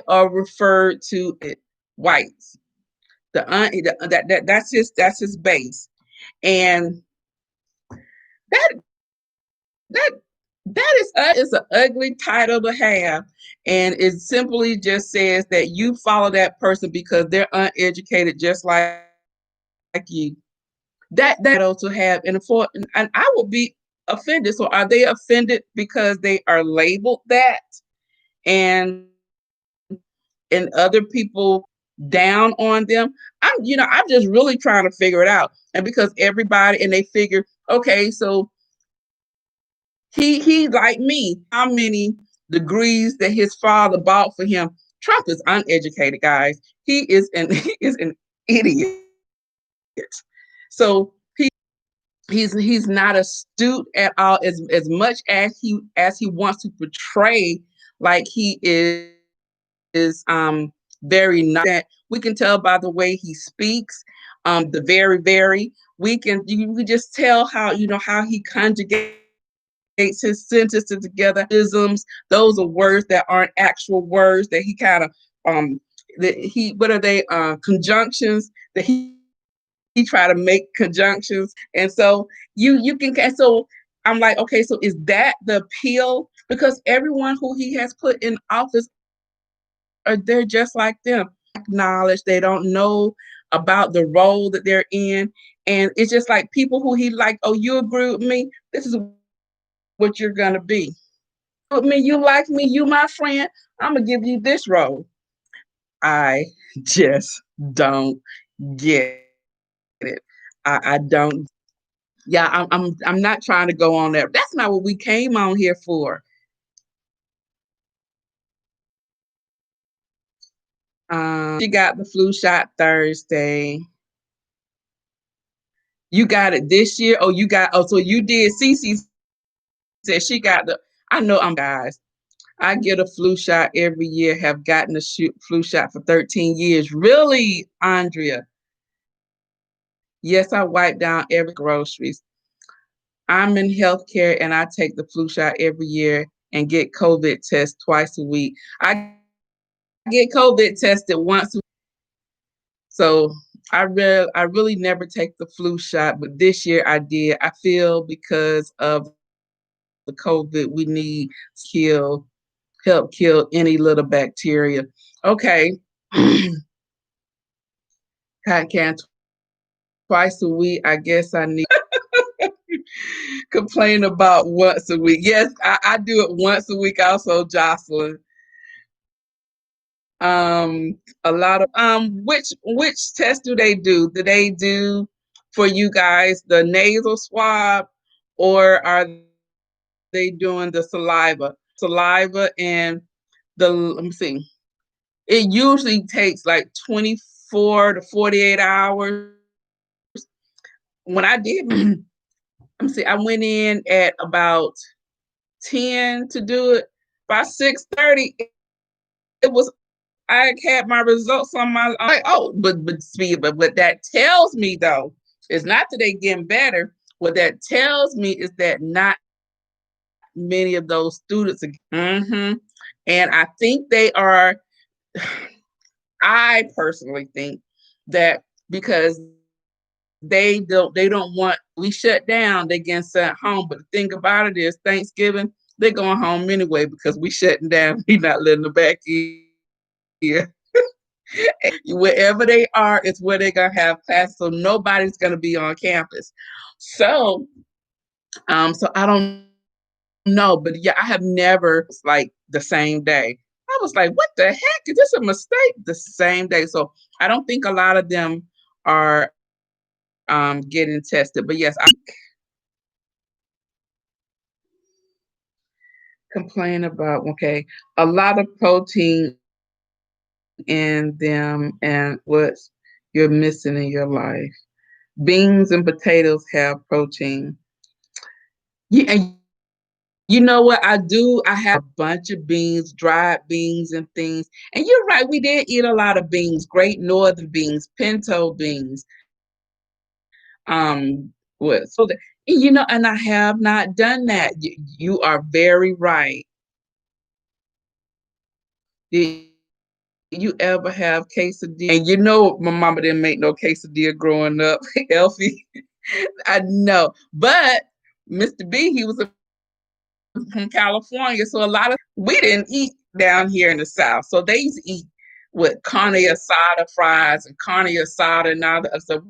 are referred to as whites. That's his base, and that that that is an ugly title to have, and it simply just says that you follow that person because they're uneducated, just like you. That also have, and I would be offended. So are they offended because they are labeled that, and other people down on them? I'm just really trying to figure it out, and because everybody, and they figure, okay, so he like me. How many degrees that his father bought for him? Trump is uneducated, guys. He is an idiot. So he's not astute at all, as much as he wants to portray like he is very not. We can tell by the way he speaks, the very we just tell how he conjugates his sentences together. Isms, those are words that aren't actual words, that he kind of that he what are they conjunctions, that he try to make conjunctions. And so you can, and so I'm like, okay, so is that the appeal? Because everyone who he has put in office, they're just like them. Knowledge, they don't know about the role that they're in. And it's just like people who he like, oh, you agree with me, this is what you're gonna be. With me, you like me, you my friend, I'm gonna give you this role. I just don't get it. I don't. Yeah, I'm not trying to go on there. That's not what we came on here for. She got the flu shot Thursday. You got it this year. So you did Cece's said she got the, I know I'm guys. I get a flu shot every year, have gotten a flu shot for 13 years. Really, Andrea? Yes, I wipe down every groceries. I'm in healthcare and I take the flu shot every year and get COVID test twice a week. I get COVID tested once a week. So I really never take the flu shot, but this year I did. I feel because of the COVID, we need to help kill any little bacteria. Okay. Can twice a week. I guess I need complain about once a week. Yes, I do it once a week also, Jocelyn. A lot of which test do they do? Do they do for you guys the nasal swab, or are they doing the saliva? Saliva and the, let me see. It usually takes like 24 to 48 hours. When I did, let me see, I went in at about 10 to do it. By 6:30, it was, I had my results on my, I'm like, oh, but what that tells me though is not that they getting better. What that tells me is that not many of those students are, and I think they are, I personally think that because they don't want, we shut down, they getting sent home. But the thing about it is Thanksgiving, they're going home anyway because we shutting down, we not letting them back in here. Wherever they are is where they're gonna have class. So nobody's gonna be on campus. So so I don't know, but yeah, I have never like the same day. I was like, what the heck? Is this a mistake? The same day. So I don't think a lot of them are getting tested. But yes, I complain about, okay, a lot of protein in them and what you're missing in your life. Beans and potatoes have protein. Yeah, and you know what I do? I have a bunch of beans, dried beans and things. And you're right, we did eat a lot of beans, great northern beans, pinto beans. What so that, you know, and I have not done that. You are very right. Did you ever have quesadilla? And you know my mama didn't make no quesadilla growing up, Elfie. I know. But Mr. B, he was from California, so a lot of we didn't eat down here in the South. So they used to eat with carne asada fries and carne asada and all that. So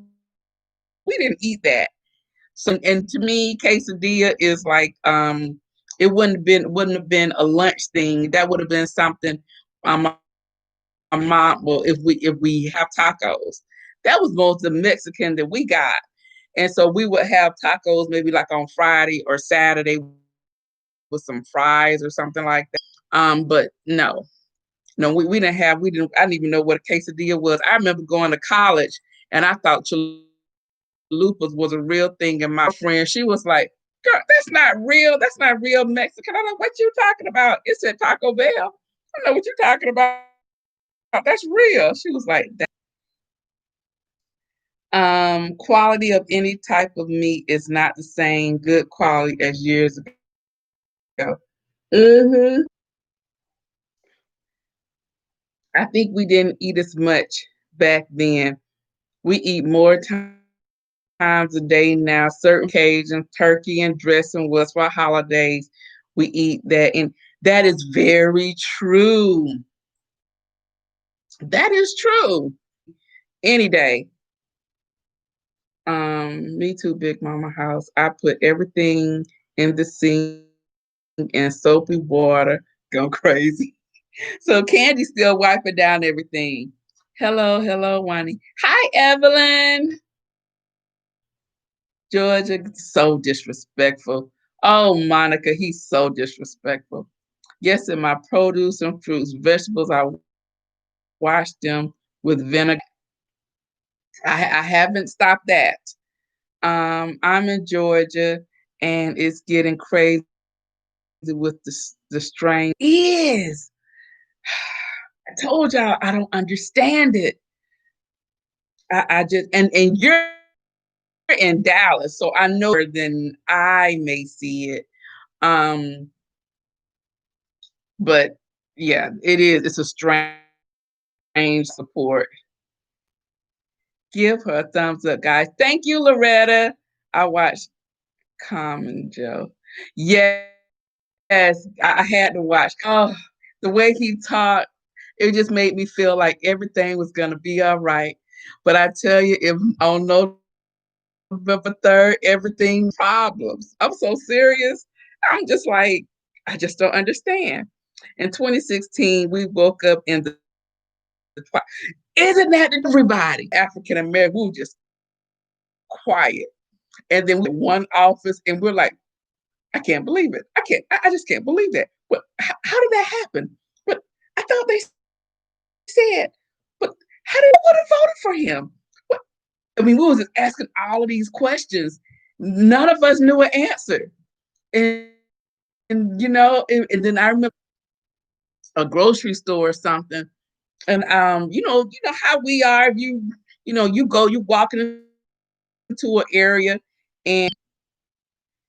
we didn't eat that. So and to me, quesadilla is like it wouldn't have been a lunch thing. That would have been something my mom, well, if we have tacos. That was most of the Mexican that we got. And so we would have tacos maybe like on Friday or Saturday with some fries or something like that. But no, no, we didn't have, I didn't even know what a quesadilla was. I remember going to college and I thought chalupas was a real thing. And my friend, she was like, girl, that's not real. That's not real Mexican. I'm like, what you talking about? It said Taco Bell. I don't know what you're talking about. That's real. She was like, quality of any type of meat is not the same good quality as years ago. hmm I think we didn't eat as much back then. We eat more times a day now. Certain occasions, turkey and dressing was for holidays. We eat that, and that is very true. That is true. Any day. Me too, Big Mama House. I put everything in the sink and soapy water. Go crazy. So Candy still wiping down everything. Hello, hello, Wani. Hi, Evelyn. Georgia, so disrespectful. Oh, Monica, he's so disrespectful. Yes, in my produce and fruits, vegetables, I wash them with vinegar. I haven't stopped that. I'm in Georgia and it's getting crazy with the strain is. I told y'all I don't understand it. I just and you're in Dallas, so I know than I may see it. Um, but yeah, it is. It's a strange support. Give her a thumbs up, guys. Thank you, Loretta. I watched Common Joe. Yes, I had to watch. Oh, the way he talked, it just made me feel like everything was gonna be all right. But I tell you, if on November 3rd, everything problems. I'm so serious. I'm just like, I just don't understand. In 2016, we woke up in the isn't that everybody? African American, we were just quiet. And then we one office and we're like, I can't believe it. I just can't believe that. But how did that happen? But I thought they said, but how did would have voted for him? What? I mean, we was just asking all of these questions. None of us knew an answer. And and then I remember a grocery store or something. And you know how we are. If you walking into an area and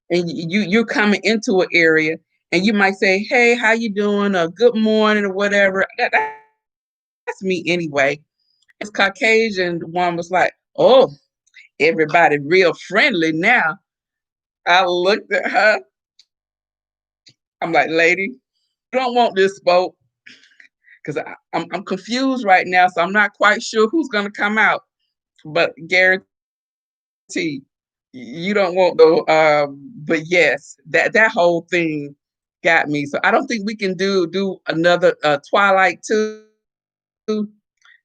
you're coming into an area and you might say, "Hey, how you doing?" or "Good morning" or whatever. That's me anyway. This Caucasian one was like, "Oh, everybody real friendly now." I looked at her. I'm like, "Lady, you don't want this vote because I'm confused right now, so I'm not quite sure who's gonna come out. But guarantee you don't want the. But yes, that whole thing got me. So I don't think we can do another Twilight 2.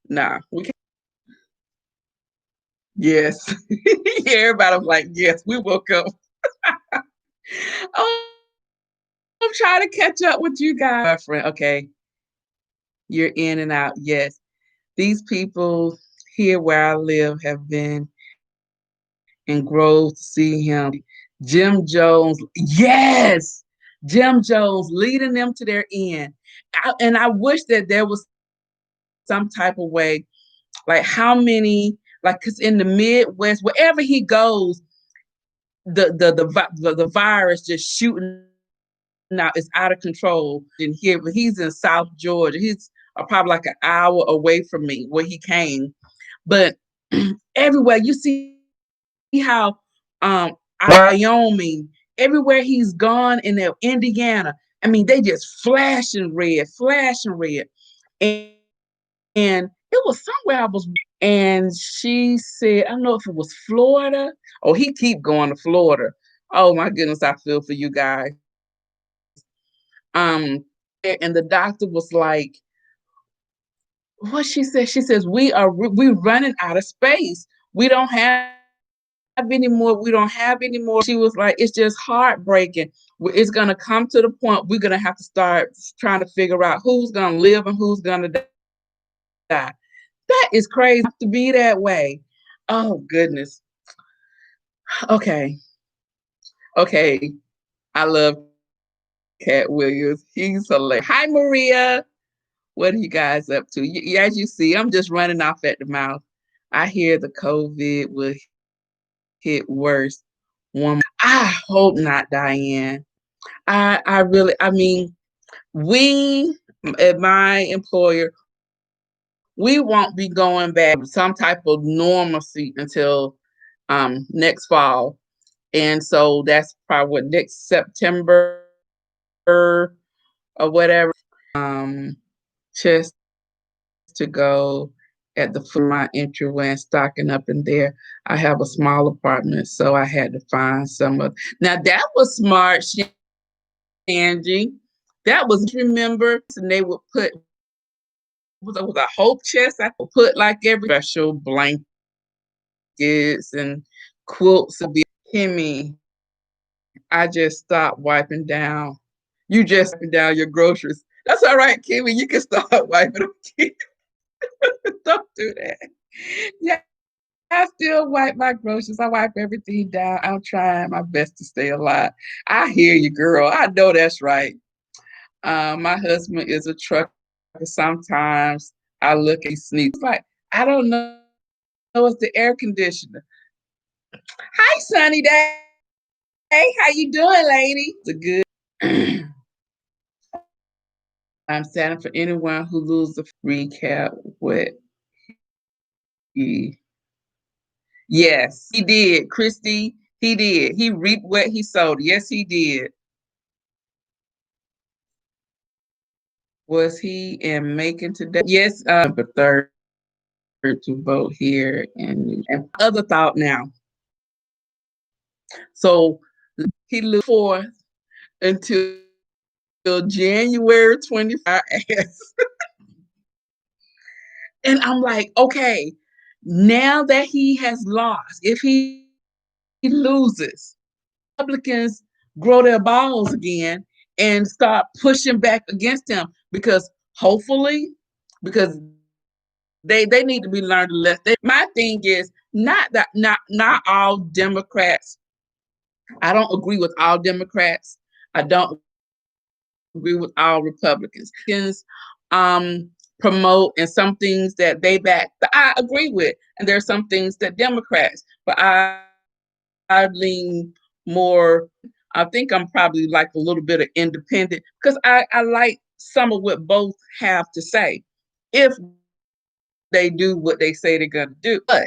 Nah, we can't. Yes. Everybody was like, yes, we woke up. Oh, I'm trying to catch up with you guys. My friend, okay, you're in and out. Yes. These people here where I live have been in Grove to see him. Jim Jones, yes, Jim Jones leading them to their end. And I wish that there was some type of way, like how many, like, because in the Midwest, wherever he goes, the virus just shooting out. It's out of control. And here, but he's in South Georgia. He's probably like an hour away from me where he came. But everywhere you see how Wyoming, everywhere he's gone in there, Indiana, I mean, they just flashing red. And, and it was somewhere I was, and she said, I don't know if it was Florida. Oh, he keep going to Florida. Oh my goodness, I feel for you guys. Um, and the doctor was like, what she said? She says, we running out of space. We don't have any more. We don't have any more. She was like, it's just heartbreaking. It's gonna come to the point we're gonna have to start trying to figure out who's gonna live and who's gonna die. That is crazy to be that way. Oh goodness. Okay. Okay. I love Cat Williams. He's hilarious. Hi Maria. What are you guys up to? As you see, I'm just running off at the mouth. I hear the COVID will hit worse. I hope not, Diane. I mean, we at my employer, we won't be going back to some type of normalcy until next fall. And so that's probably what next September or whatever. Just to go at the foot of my entryway and stocking up in there. I have a small apartment, so I had to find some of. Now that was smart, Angie. That was remember, and they would put was a hope chest. I could put like every special blankets and quilts to be. Kimmy, I just stopped wiping down. You just wiping down your groceries. That's all right, Kimmy. You can start wiping them. Don't do that. Yeah. I still wipe my groceries. I wipe everything down. I'm trying my best to stay alive. I hear you, girl. I know that's right. My husband is a trucker. Sometimes I look and he sneaks like, I don't know. It's the air conditioner. Hi, Sunny Day. How you doing, lady? It's a good. I'm standing for anyone who loses the recap what he. Yes, he did, Christy. He did. He reaped what he sowed. Yes, he did. Was he in Macon today? Yes, the third to vote here and other thought now. So he looked forth until January 25. And I'm like, okay, now that he has lost, if he loses, Republicans grow their balls again and start pushing back against him because hopefully, because they need to be learned to let. My thing is not all Democrats. I don't agree with all Democrats. I don't agree with all Republicans. Um, promote and some things that they back that I agree with, and there's some things that Democrats, but I lean more. I think I'm probably like a little bit of independent because I like some of what both have to say. If they do what they say they're gonna do, but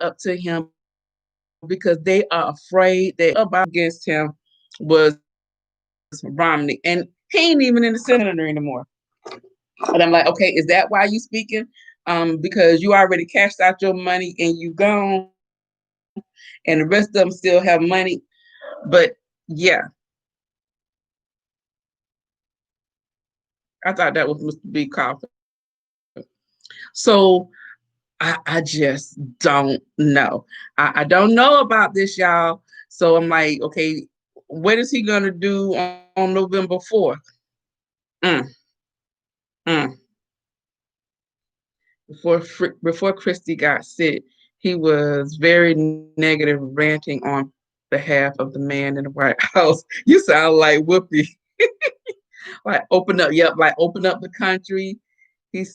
up to him because they are afraid they about against him was Romney, and he ain't even in the Senate anymore. And I'm like, okay, is that why you speaking? Because you already cashed out your money and you gone, and the rest of them still have money. But yeah, I thought that was Mr. B. Coffin. So I just don't know. I don't know about this, y'all. So I'm like, okay, what is he gonna do on November 4th? Mm, mm. Before Christie got sick, he was very negative, ranting on behalf of the man in the White House. You sound like Whoopi. Like open up, yep, like open up the country. He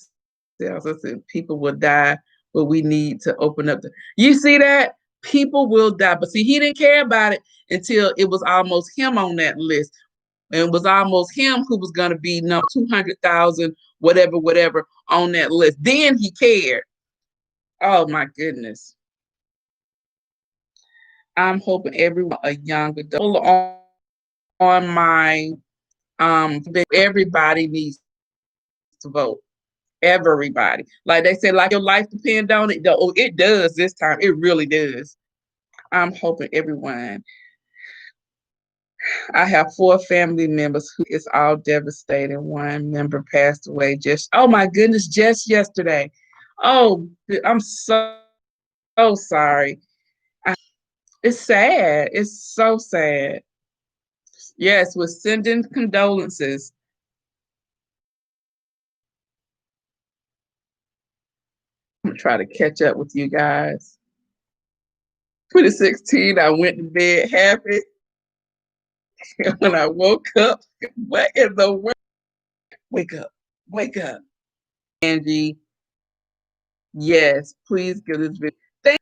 tells us that people will die, but we need to open up the. You see that? People will die. But see, he didn't care about it until it was almost him on that list. And it was almost him who was gonna be number 200,000, whatever, on that list. Then he cared. Oh my goodness. I'm hoping everyone a young adult on my everybody needs to vote. Everybody. Like they said, like your life depends on it. Oh, it does this time. It really does. I'm hoping everyone. I have 4 family members who is all devastated. One member passed away just oh my goodness, just yesterday. Oh, I'm so sorry. It's sad. It's so sad. Yes, we're sending condolences. I'm gonna try to catch up with you guys. 2016, I went to bed happy. And when I woke up, what in the world? Wake up, wake up. Angie, yes, please give this video. Thank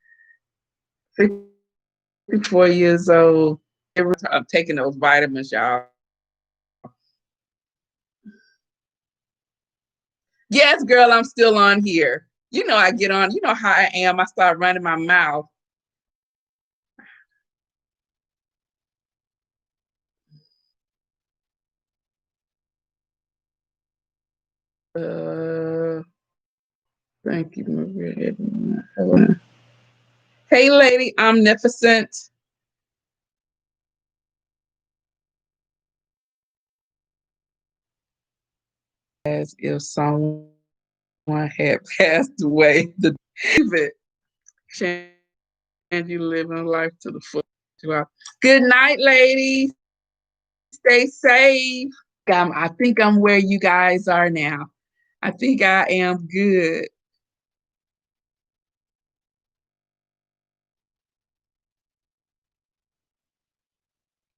54 years old. I'm taking those vitamins, y'all. Yes, girl, I'm still on here. You know I get on, you know how I am. I start running my mouth. Thank you, Maria. Hey, lady, omnificent. As if someone had passed away. The David, change you living life to the full. Good night, ladies. Stay safe. I think I'm where you guys are now. I think I am good.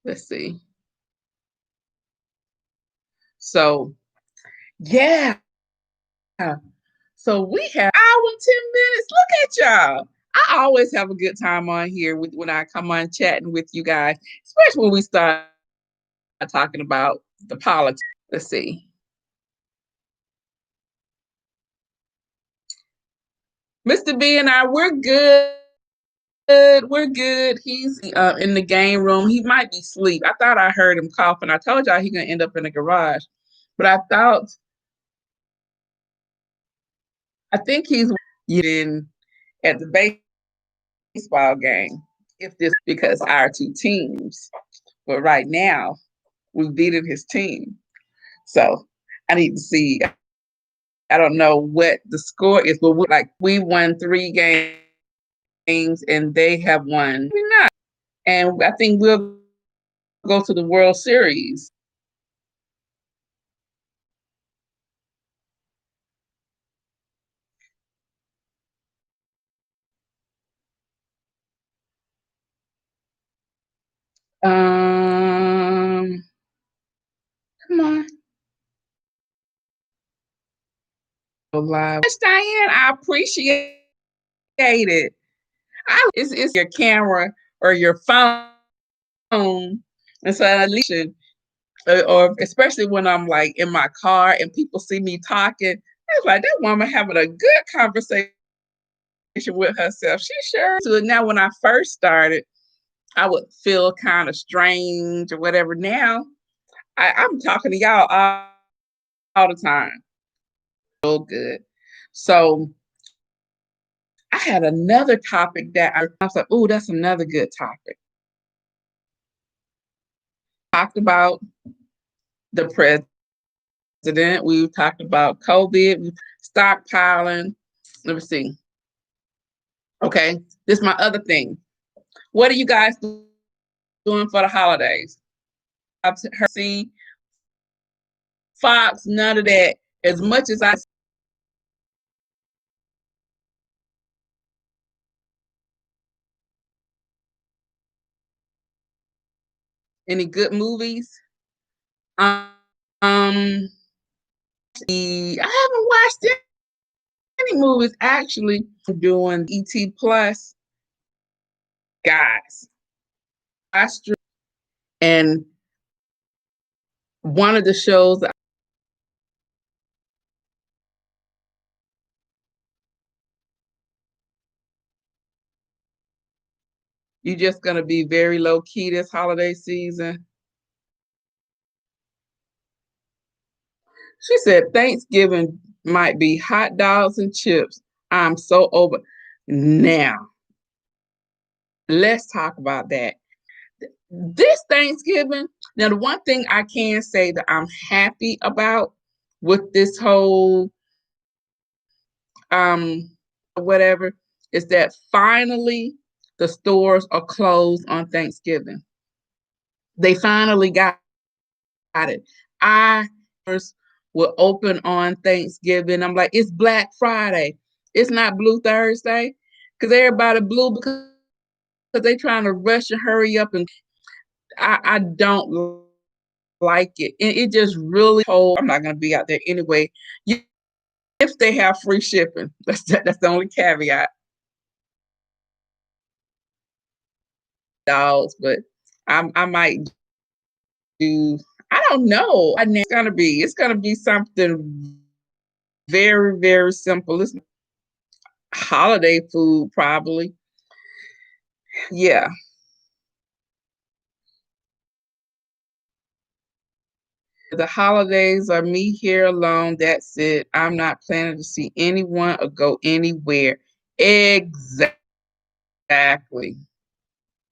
Let's see. So yeah. So we have hour and 10 minutes. Look at y'all. I always have a good time on here with when I come on chatting with you guys, especially when we start talking about the politics. Let's see. Mr. B and I, we're good. We're good. He's in the game room. He might be asleep. I thought I heard him coughing. I told y'all he's gonna end up in the garage, but I think he's in at the baseball game. If this because our two teams, but right now we beaten his team, so I need to see. I don't know what the score is, but we won 3 games and they have won. We're not, and I think we'll go to the World Series. Come on, live, Diane. I appreciate it. It's your camera or your phone, and so at least, or especially when I'm like in my car and people see me talking, it's like that woman having a good conversation with herself. She sure. So now, when I first started, I would feel kind of strange or whatever. Now I'm talking to y'all all the time. So good. So I had another topic that I was like, oh, that's another good topic. Talked about the president. We talked about COVID. We stockpiling. Let me see. Okay, this is my other thing. What are you guys doing for the holidays? I've seen Fox, none of that. As much as I any good movies. Um, I haven't watched any movies actually. Doing ET Plus, guys. And one of the shows you just gonna be very low key this holiday season. She said Thanksgiving might be hot dogs and chips. I'm so over. Now, let's talk about that. This Thanksgiving, now the one thing I can say that I'm happy about with this whole um whatever is that finally the stores are closed on Thanksgiving. They finally got it. I first will open on Thanksgiving. I'm like, it's Black Friday. It's not Blue Thursday. Because everybody blue because they trying to rush and hurry up, and I don't like it. And it just really told I'm not gonna be out there anyway. If they have free shipping. That's the only caveat. Dogs, but I might do I don't know. It's gonna be something very, very simple. It's holiday food, probably. Yeah. The holidays are me here alone. That's it. I'm not planning to see anyone or go anywhere. Exactly.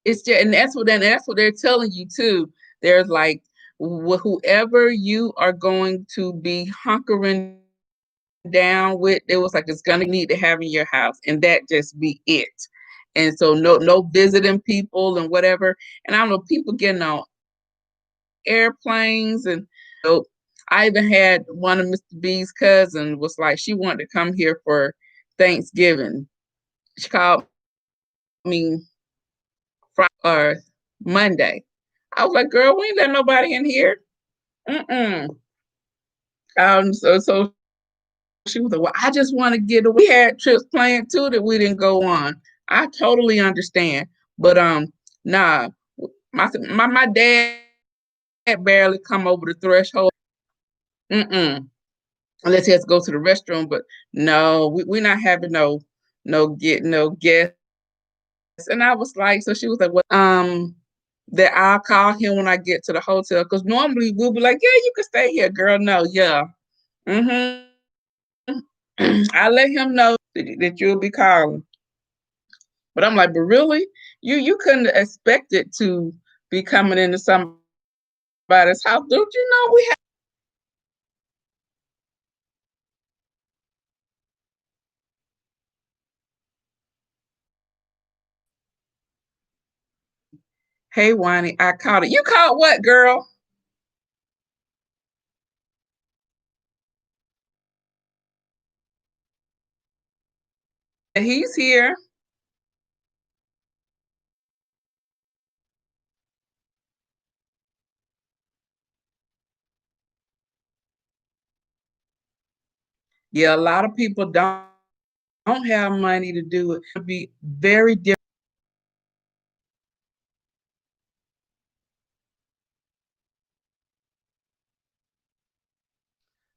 It's just, and that's what they're telling you too. There's like whoever you are going to be hunkering down with, it was like it's gonna need to have in your house, and that just be it. And so no visiting people and whatever. And I don't know, people getting on airplanes and so I even had one of Mr. B's cousin was like she wanted to come here for Thanksgiving. She called me Friday or Monday. I was like, girl, we ain't let nobody in here. Mm-mm. So she was like, well, I just want to get away. We had trips planned too that we didn't go on. I totally understand. But nah, my dad barely come over the threshold. Mm-mm. Unless he has to go to the restroom. But no, we're not having no guests. And I was like, so she was like, well, that I'll call him when I get to the hotel. Because normally we'll be like, yeah, you can stay here, girl. No, yeah. Mm-hmm. I let him know that you'll be calling. But I'm like, but really? You couldn't expect it to be coming into somebody's house. Don't you know we have Hey Wani, I caught it. You caught what, girl? He's here. Yeah, a lot of people don't have money to do it. It'll be very different.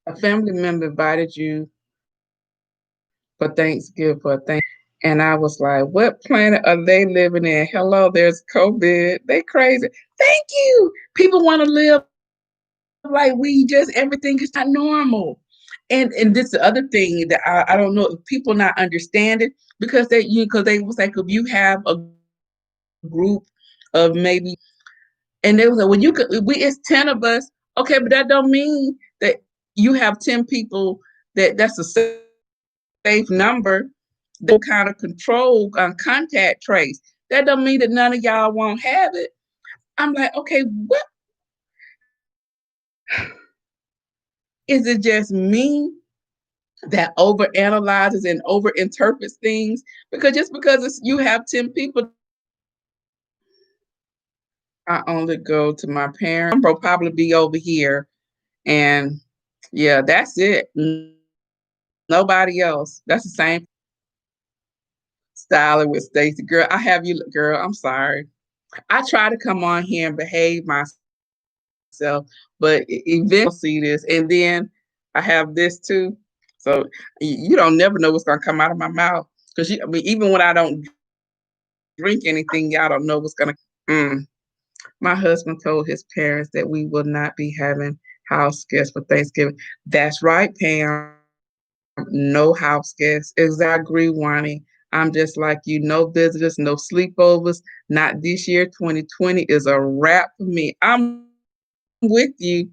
A family member invited you for Thanksgiving for Thanksgiving. And I was like, what planet are they living in? Hello, there's COVID. They crazy. Thank you. People want to live like we just everything is not normal. And this the other thing that I don't know if people not understand it because they was like if you have a group of maybe and they was like, well you could we it's 10 of us. Okay, but that don't mean that you have 10 people that's a safe number that kind of control contact trace. That don't mean that none of y'all won't have it. I'm like, okay, what is it just me that overanalyzes and overinterprets things? Because just because you have 10 people, I only go to my parents. I'll probably be over here. And yeah, that's it. Nobody else. That's the same style with Stacy. Girl, I have you, girl. I'm sorry. I try to come on here and behave myself, but eventually see this. And then I have this too. So you don't never know what's gonna come out of my mouth. Because I mean, even when I don't drink anything, y'all don't know what's gonna. Mm. My husband told his parents that we will not be having house guests for Thanksgiving. That's right, Pam. No house guests. Exactly, agree, Wani. I'm just like you. No visitors, no sleepovers. Not this year. 2020 is a wrap for me. I'm with you.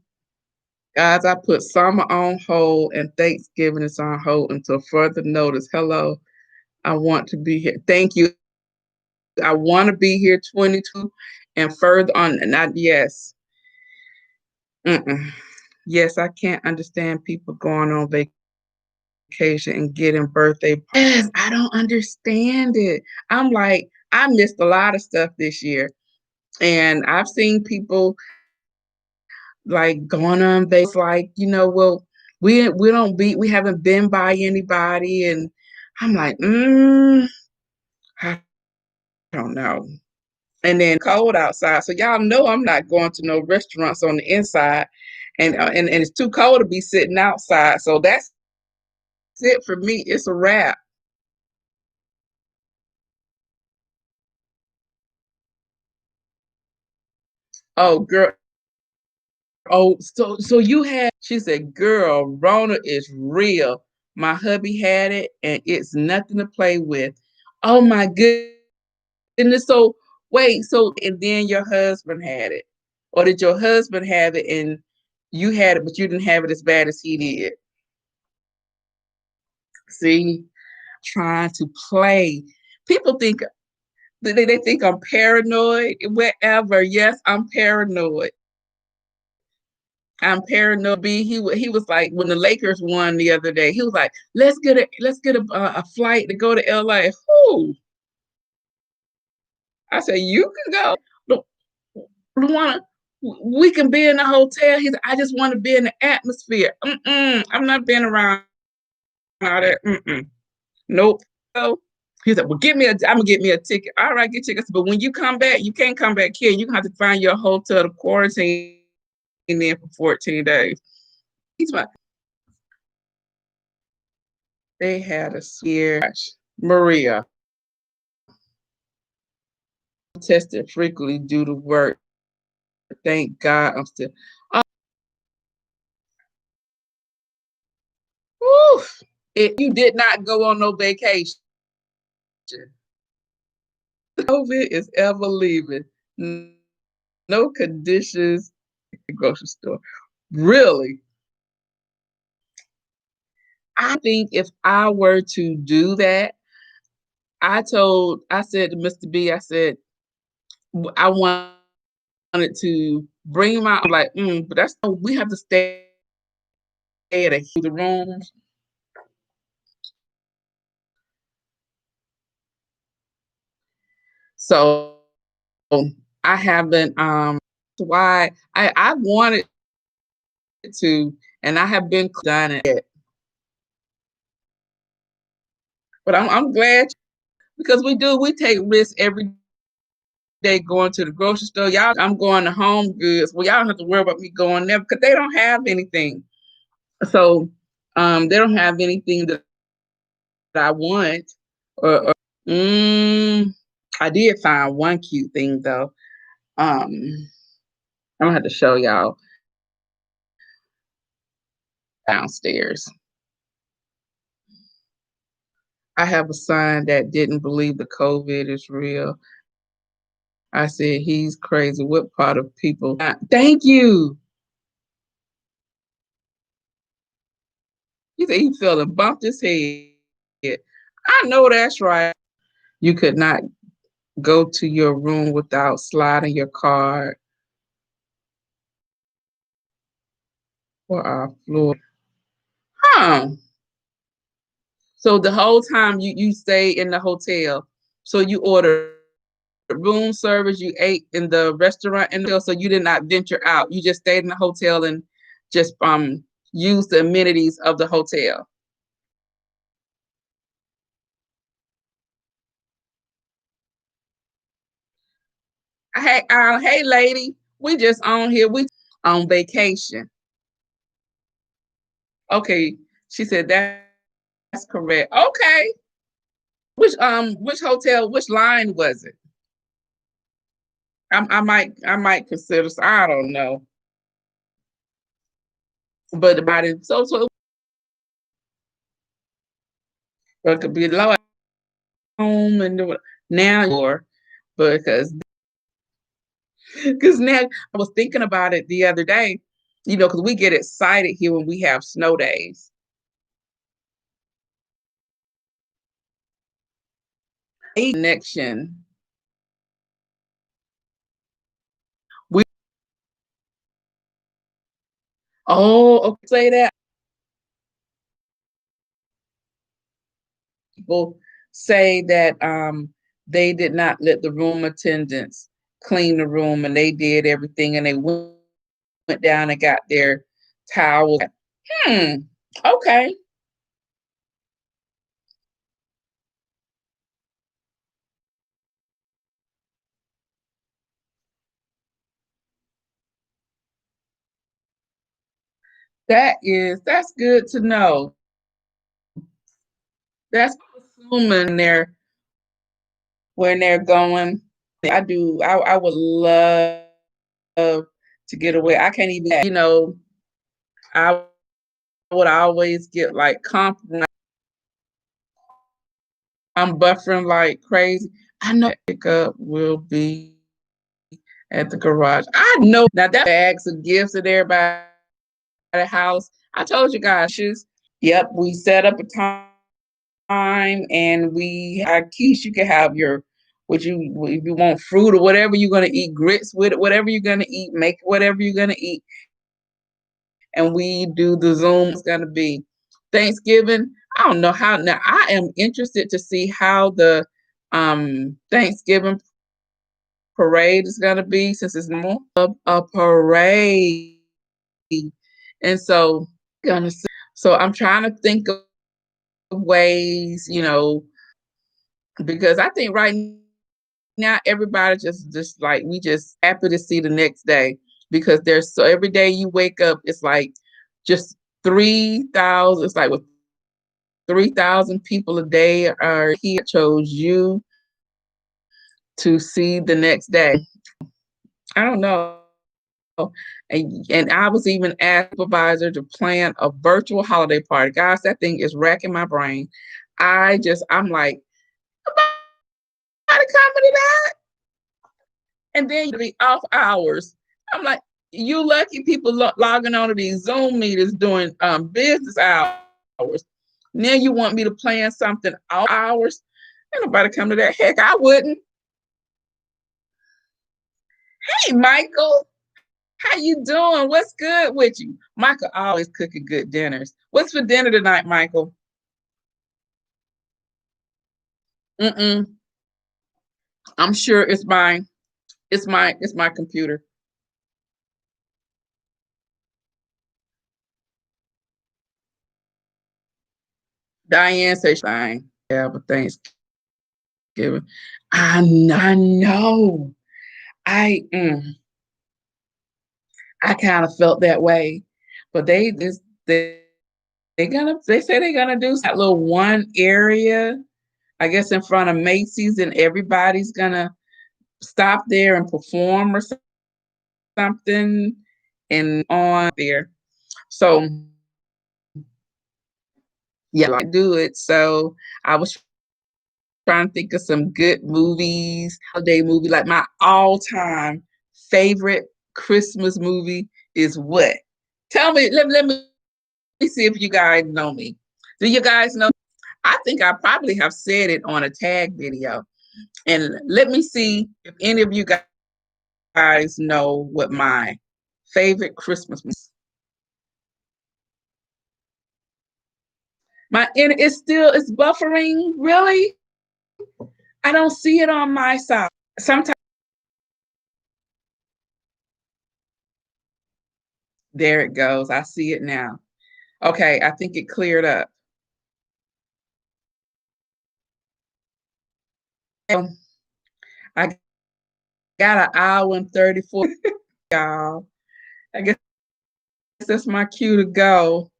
Guys, I put summer on hold and Thanksgiving is on hold until further notice. Hello. I want to be here. Thank you. I want to be here 22 and further on. Not yes. Mm-mm. Yes, I can't understand people going on vacation and getting birthday. Yes, I don't understand it. I'm like, I missed a lot of stuff this year. And I've seen people like going on vacation, like, well, we haven't been by anybody. And I'm like, I don't know. And then cold outside. So y'all know I'm not going to no restaurants on the inside. And it's too cold to be sitting outside. So that's it for me. It's a wrap. Oh, girl. Oh, so you had, she said, girl, Rona is real. My hubby had it and it's nothing to play with. Oh my goodness. So wait, so and then your husband had it. Or did your husband have it and you had it, but you didn't have it as bad as he did? See, trying to play. People think they think I'm paranoid, whatever. Yes, I'm paranoid. I'm paranoid. He was like when the Lakers won the other day. He was like, let's get a flight to go to LA. Who? I said you can go. want to. We can be in the hotel. He's. I just want to be in the atmosphere. I'm not being around all that. Nope. So he said, "Well, I'm gonna get me a ticket. All right, get tickets. But when you come back, you can't come back here. You have to find your hotel to quarantine in for 14 days." He's like, they had a scare. Maria tested frequently due to work. Thank God I'm still. Whew, you did not go on no vacation. COVID is ever leaving. No conditions at the grocery store. Really, I think if I were to do that, I said to Mr. B, I said, I wanted to bring my, I'm like, but that's, we have to stay at the rooms. So I haven't, why I wanted to, and I have been done it, but I'm glad because we take risks every day going to the grocery store. Y'all, I'm going to Home Goods. Well, y'all don't have to worry about me going there because they don't have anything. So they don't have anything that I want. Or I did find one cute thing though. I'm gonna have to show y'all downstairs. I have a son that didn't believe the COVID is real. I said, he's crazy. What part of people? Thank you. He said he fell and bumped his head. I know that's right. You could not go to your room without sliding your card for our floor. Huh. So the whole time you stay in the hotel. So you ordered room service, you ate in the restaurant and so you did not venture out. You just stayed in the hotel and just used the amenities of the hotel. Hey lady, we just on here. We on vacation. Okay. She said that's correct. Okay. Which hotel, which line was it? I might consider, I don't know. But about it, so it could be low home and do it now or because now I was thinking about it the other day, because we get excited here when we have snow days. A connection. We okay, say that people say that they did not let the room attendants clean the room and they did everything and they went down and got their towels. Okay. That's good to know. That's assuming they're when they're going. I would love to get away. I can't even, I would always get like compromise. I'm buffering like crazy. I know pickup will be at the garage. I know now that bags of gifts at everybody at the house. I told you guys, yep, we set up a time and we our quiche. You can have your what you if you want fruit or whatever you're gonna eat, grits with it, whatever you're gonna eat, make whatever you're gonna eat. And we do the Zoom. It's gonna be Thanksgiving. I don't know how now I am interested to see how the Thanksgiving parade is gonna be, since it's more of a parade. And so gonna so I'm trying to think of ways, because I think right now everybody just like we just happy to see the next day, because there's so every day you wake up, it's like just 3,000, it's like with 3,000 people a day are here, chose you to see the next day. I don't know. And I was even asked supervisor to plan a virtual holiday party. Guys, that thing is racking my brain. I'm like, nobody coming to that? And then you be off hours. I'm like, you lucky people logging on to these Zoom meetings doing business hours. Now you want me to plan something off hours? Ain't nobody come to that. Heck, I wouldn't. Hey, Michael. How you doing? What's good with you? Michael always cooking good dinners. What's for dinner tonight, Michael? Mm-mm. I'm sure it's mine. It's my computer. Diane says fine. Yeah, but Thanksgiving. I know. I I kind of felt that way, but they say they're gonna do that little one area, I guess in front of Macy's, and everybody's gonna stop there and perform or something and on there. So yeah, I do it. So I was trying to think of some good movies, holiday movie. Like my all-time favorite Christmas movie is what? Tell me, let me see if you guys know me. Do you guys know? I think I probably have said it on a tag video. And let me see if any of you guys know what my favorite Christmas movie is. It's buffering, really? I don't see it on my side. Sometimes there it goes. I see it now. Okay, I think it cleared up. I got an hour and 34, y'all. I guess that's my cue to go.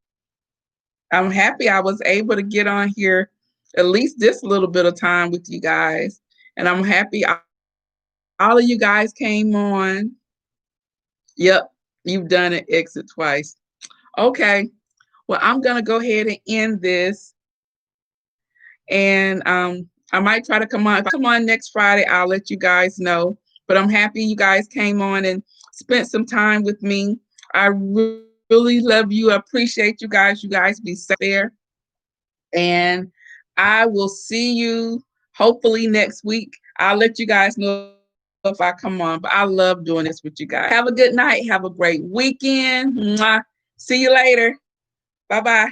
I'm happy I was able to get on here at least this little bit of time with you guys. And I'm happy all of you guys came on. Yep, you've done it, exit twice. Okay, well, I'm going to go ahead and end this. And I might try to come on. If I come on next Friday, I'll let you guys know. But I'm happy you guys came on and spent some time with me. I really love you. I appreciate you guys. You guys be safe there. And I will see you hopefully next week. I'll let you guys know if I come on. But I love doing this with you guys. Have a good night. Have a great weekend. Mwah. See you later. Bye-bye.